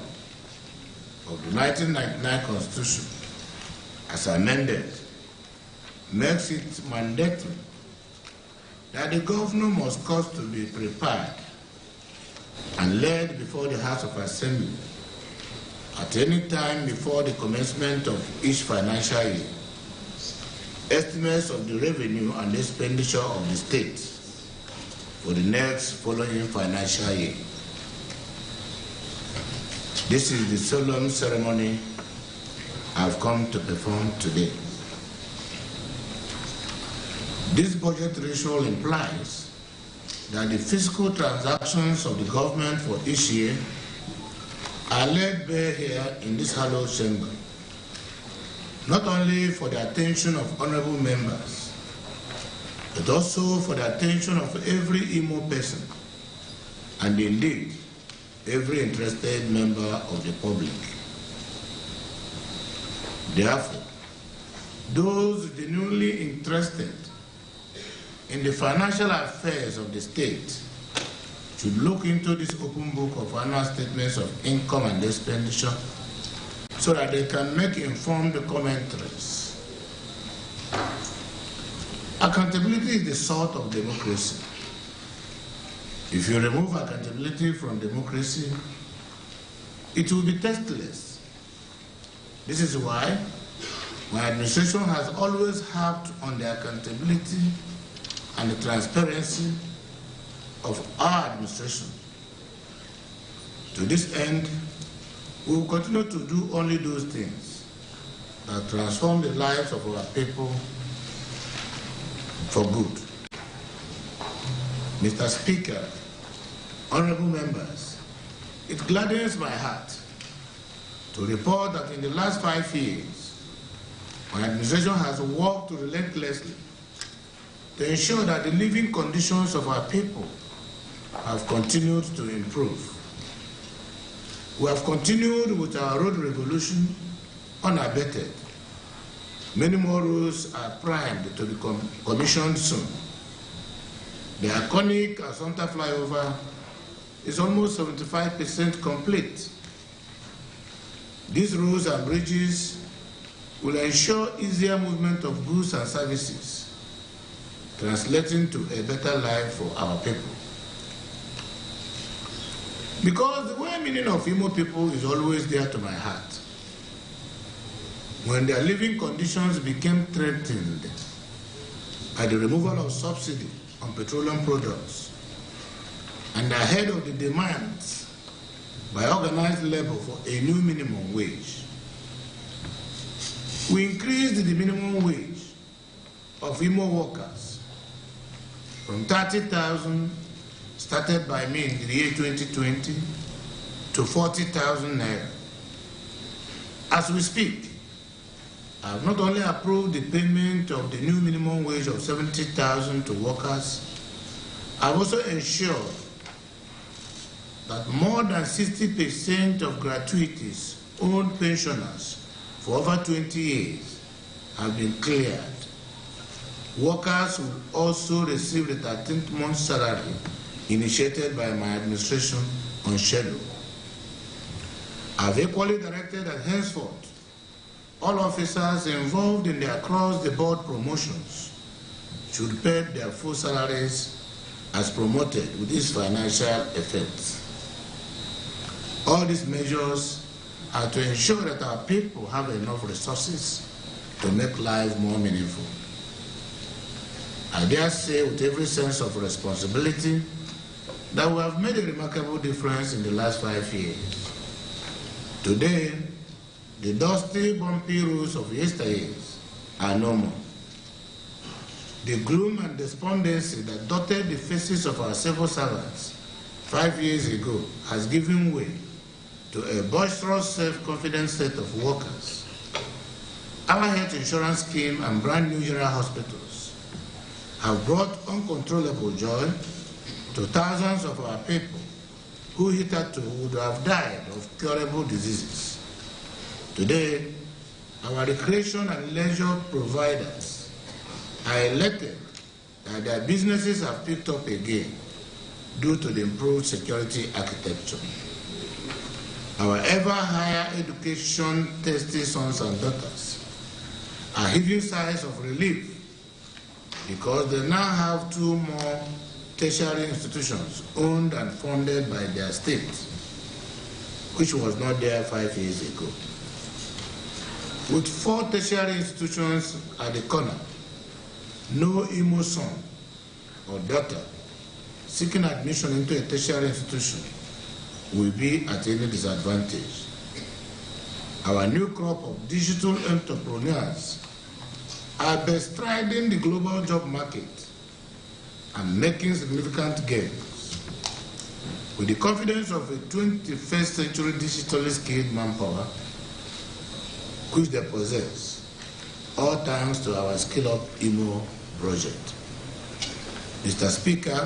of the 1999 Constitution, as amended, makes it mandatory that the governor must cause to be prepared and laid before the House of Assembly at any time before the commencement of each financial year estimates of the revenue and expenditure of the state for the next following financial year. This is the solemn ceremony I've come to perform today. This budget ritual implies that the fiscal transactions of the government for each year are laid bare here in this hallowed chamber, not only for the attention of honorable members, but also for the attention of every Imo person, and indeed, every interested member of the public. Therefore, those genuinely interested in the financial affairs of the state should look into this open book of annual statements of income and expenditure so that they can make informed commentaries. Accountability is the salt of democracy. If you remove accountability from democracy, it will be tasteless. This is why my administration has always harped on the accountability and the transparency of our administration. To this end, we will continue to do only those things that transform the lives of our people for good. Mr. Speaker, honorable members, it gladdens my heart to report that in the last 5 years, my administration has worked relentlessly to ensure that the living conditions of our people have continued to improve. We have continued with our road revolution unabated. Many more roads are primed to be commissioned soon. The iconic Assumpta flyover is almost 75% complete. These roads and bridges will ensure easier movement of goods and services, translating to a better life for our people. Because the well-meaning of Imo people is always dear to my heart. When their living conditions became threatened by the removal of subsidy on petroleum products and ahead of the demands by organized labor for a new minimum wage, we increased the minimum wage of Imo workers from 30,000 started by me in the year 2020 to 40,000 naira. As we speak, I have not only approved the payment of the new minimum wage of 70,000 to workers, I have also ensured that more than 60% of gratuities owed pensioners for over 20 years have been cleared. Workers will also receive the 13th month salary initiated by my administration on schedule. I've equally directed that henceforth, all officers involved in the across-the-board promotions should pay their full salaries as promoted with this financial effect. All these measures are to ensure that our people have enough resources to make life more meaningful. I dare say with every sense of responsibility that we have made a remarkable difference in the last 5 years. Today, the dusty, bumpy roads of yesteryears are no more. The gloom and despondency that dotted the faces of our civil servants 5 years ago has given way to a boisterous, self-confident set of workers. Our health insurance scheme and brand new general hospitals have brought uncontrollable joy to thousands of our people who hitherto would have died of curable diseases. Today, our recreation and leisure providers are elated that their businesses have picked up again due to the improved security architecture. Our ever higher education thirsty sons and daughters are heaving sighs of relief because they now have 2 more tertiary institutions owned and funded by their state, which was not there 5 years ago. With 4 tertiary institutions at the corner, no Imo son or daughter seeking admission into a tertiary institution will be at any disadvantage. Our new crop of digital entrepreneurs are bestriding the global job market and making significant gains. With the confidence of a 21st century digitally skilled manpower, which they possess, all thanks to our Skill Up Imo project. Mr. Speaker,